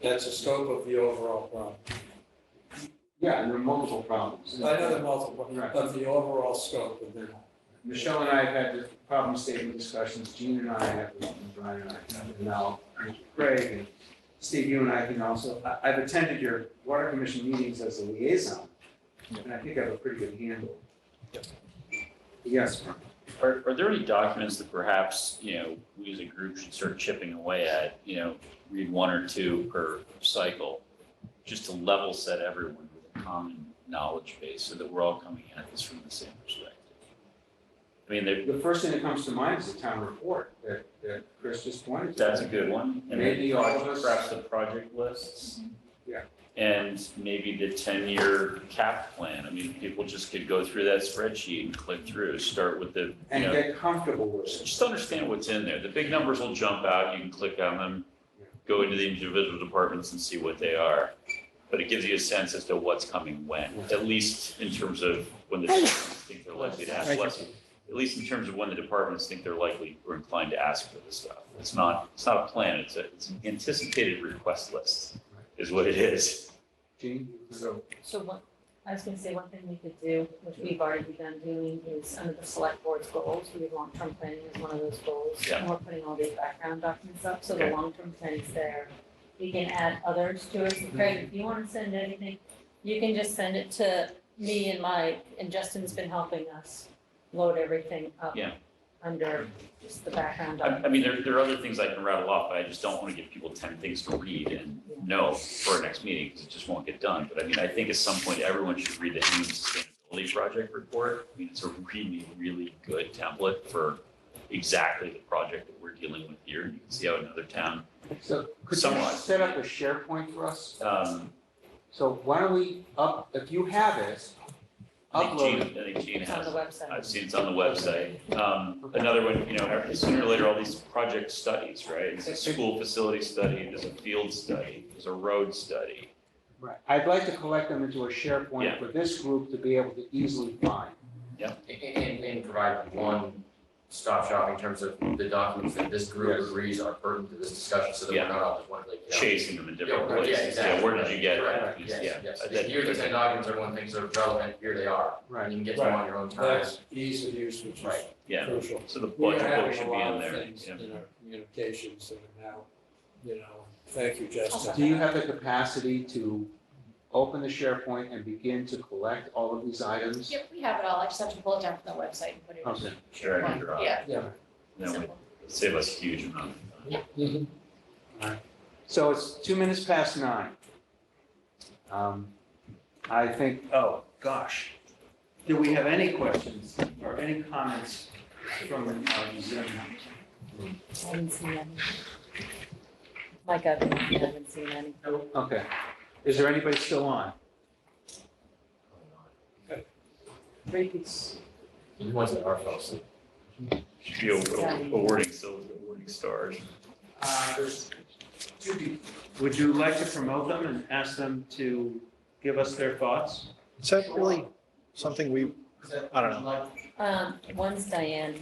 That's the scope of the overall problem. Yeah, and there are multiple problems. I know there are multiple, Right. but the overall scope of it. Michelle and I have had the problem statement discussions, Gene and I have, and Brian and I have, and now Craig and Steve, you and I can also, I've attended your water commission meetings as a liaison, and I think I have a pretty good handle. Yes, Brian. Are there any documents that perhaps, you know, we as a group should start chipping away at, you know, read 1 or 2 per cycle, just to level set everyone with a common knowledge base so that we're all coming at this from the same perspective? I mean, The first thing that comes to mind is the town report that Chris just pointed to. that's a good one. And Maybe then all of us- perhaps the project lists. Yeah. And maybe the 10-year cap plan. I mean, people just could go through that spreadsheet and click through, start with the, you And know, get comfortable with it. just understand what's in there. The big numbers will jump out. You can click on them, go into the individual departments and see what they are. But it gives you a sense as to what's coming when, at least in terms of when the departments think they're likely to ask less. At least in terms of when the departments think they're likely or inclined to ask for this stuff. It's not a plan, it's an anticipated request list, is what it is. Gene? So, I was gonna say, one thing we could do, which we've already begun doing, is under the select board's goals, we have long-term planning as one of those goals. Yeah. And we're putting all these background documents up, so the Okay. long-term plan's there. We can add others to it. So Craig, if you wanna send anything, you can just send it to me and Mike, and Justin's been helping us load everything up. Yeah. Under just the background I document. mean, there are other things I can rattle off, but I just don't want to give people 10 things to read and know for our next meeting, because it just won't get done. But I mean, I think at some point, everyone should read the Hingham Sustainability Project report. I mean, it's a really, really good template for exactly the project that we're dealing with here. And you can see how another town, So could you Somewhat. set up a SharePoint for us? so So why don't we if you have it, I think upload it. Gene It's on has the it. website. I've seen it's on the website. Another one, you know, sooner or later, all these project studies, right? There's a school facility study, there's a field study, there's a road study. Right. I'd like to collect them into a SharePoint Yeah. for this group to be able to easily find. And provide one-stop shop in terms of the documents that this group Yes. agrees are pertinent to this discussion, so that Yeah. we're not all just one, like, you know, Chasing them in different Yeah, places. exactly. Where did you get Correct. it? Yes, yes. That- Here are the 10 documents, everyone thinks are relevant, here they are. Right. And you can get to them on your own time. that's ease of use, which is Right. Yeah, crucial. so the We're budget book having should a be lot in of there. things Yeah. in our communications that are now, thank you, Justin. Do you have the capacity to open the SharePoint and begin to collect all of these items? Yep, we have it all. I just have to pull it down from the website and put it Okay. Drag and drop. Yeah. Yeah. Then we Simple. save us a huge amount of time. So it's 9:02. I think, oh, gosh. Do we have any questions or any comments from Zoom? I haven't seen any. Mike, I haven't seen any. Okay. Is there anybody still on? Repeats. You want to our folks. Should be awarding stars. There's two people. Would you like to promote them and ask them to give us their thoughts? Is that really something I don't know. One's Diane,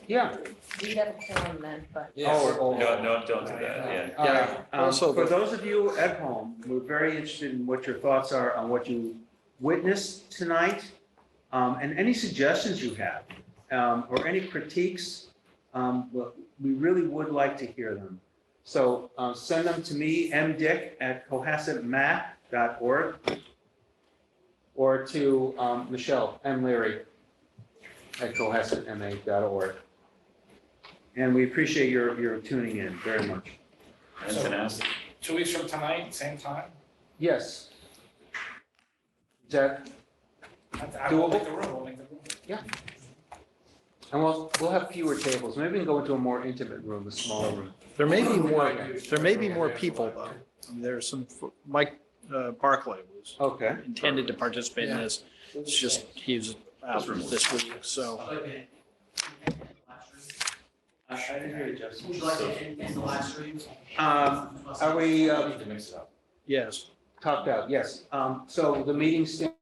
Yeah. we have a quorum then, but. Oh, No, don't do that, yeah. All right. Also, For the- those of you at home, we're very interested in what your thoughts are on what you witnessed tonight, and any suggestions you have, or any critiques. We really would like to hear them. So send them to me, mdick@cohassetmap.org, or to Michelle M. Leary at cohassetma.org. And we appreciate your tuning in very much. And tenacity. 2 weeks from tonight, same time? Yes. Is that, I will make the room, we'll make the room. and we'll have fewer tables. Maybe we can go into a more intimate room, a smaller room. There may be more people though. I mean, there's some, Mike Barclay was Okay. intended to participate in this. It's just, he's out this week, so. I didn't hear you, Justin. Would you like to end the live stream? Are we We need to mix it up. Yes. topped out? Yes. So the meeting stands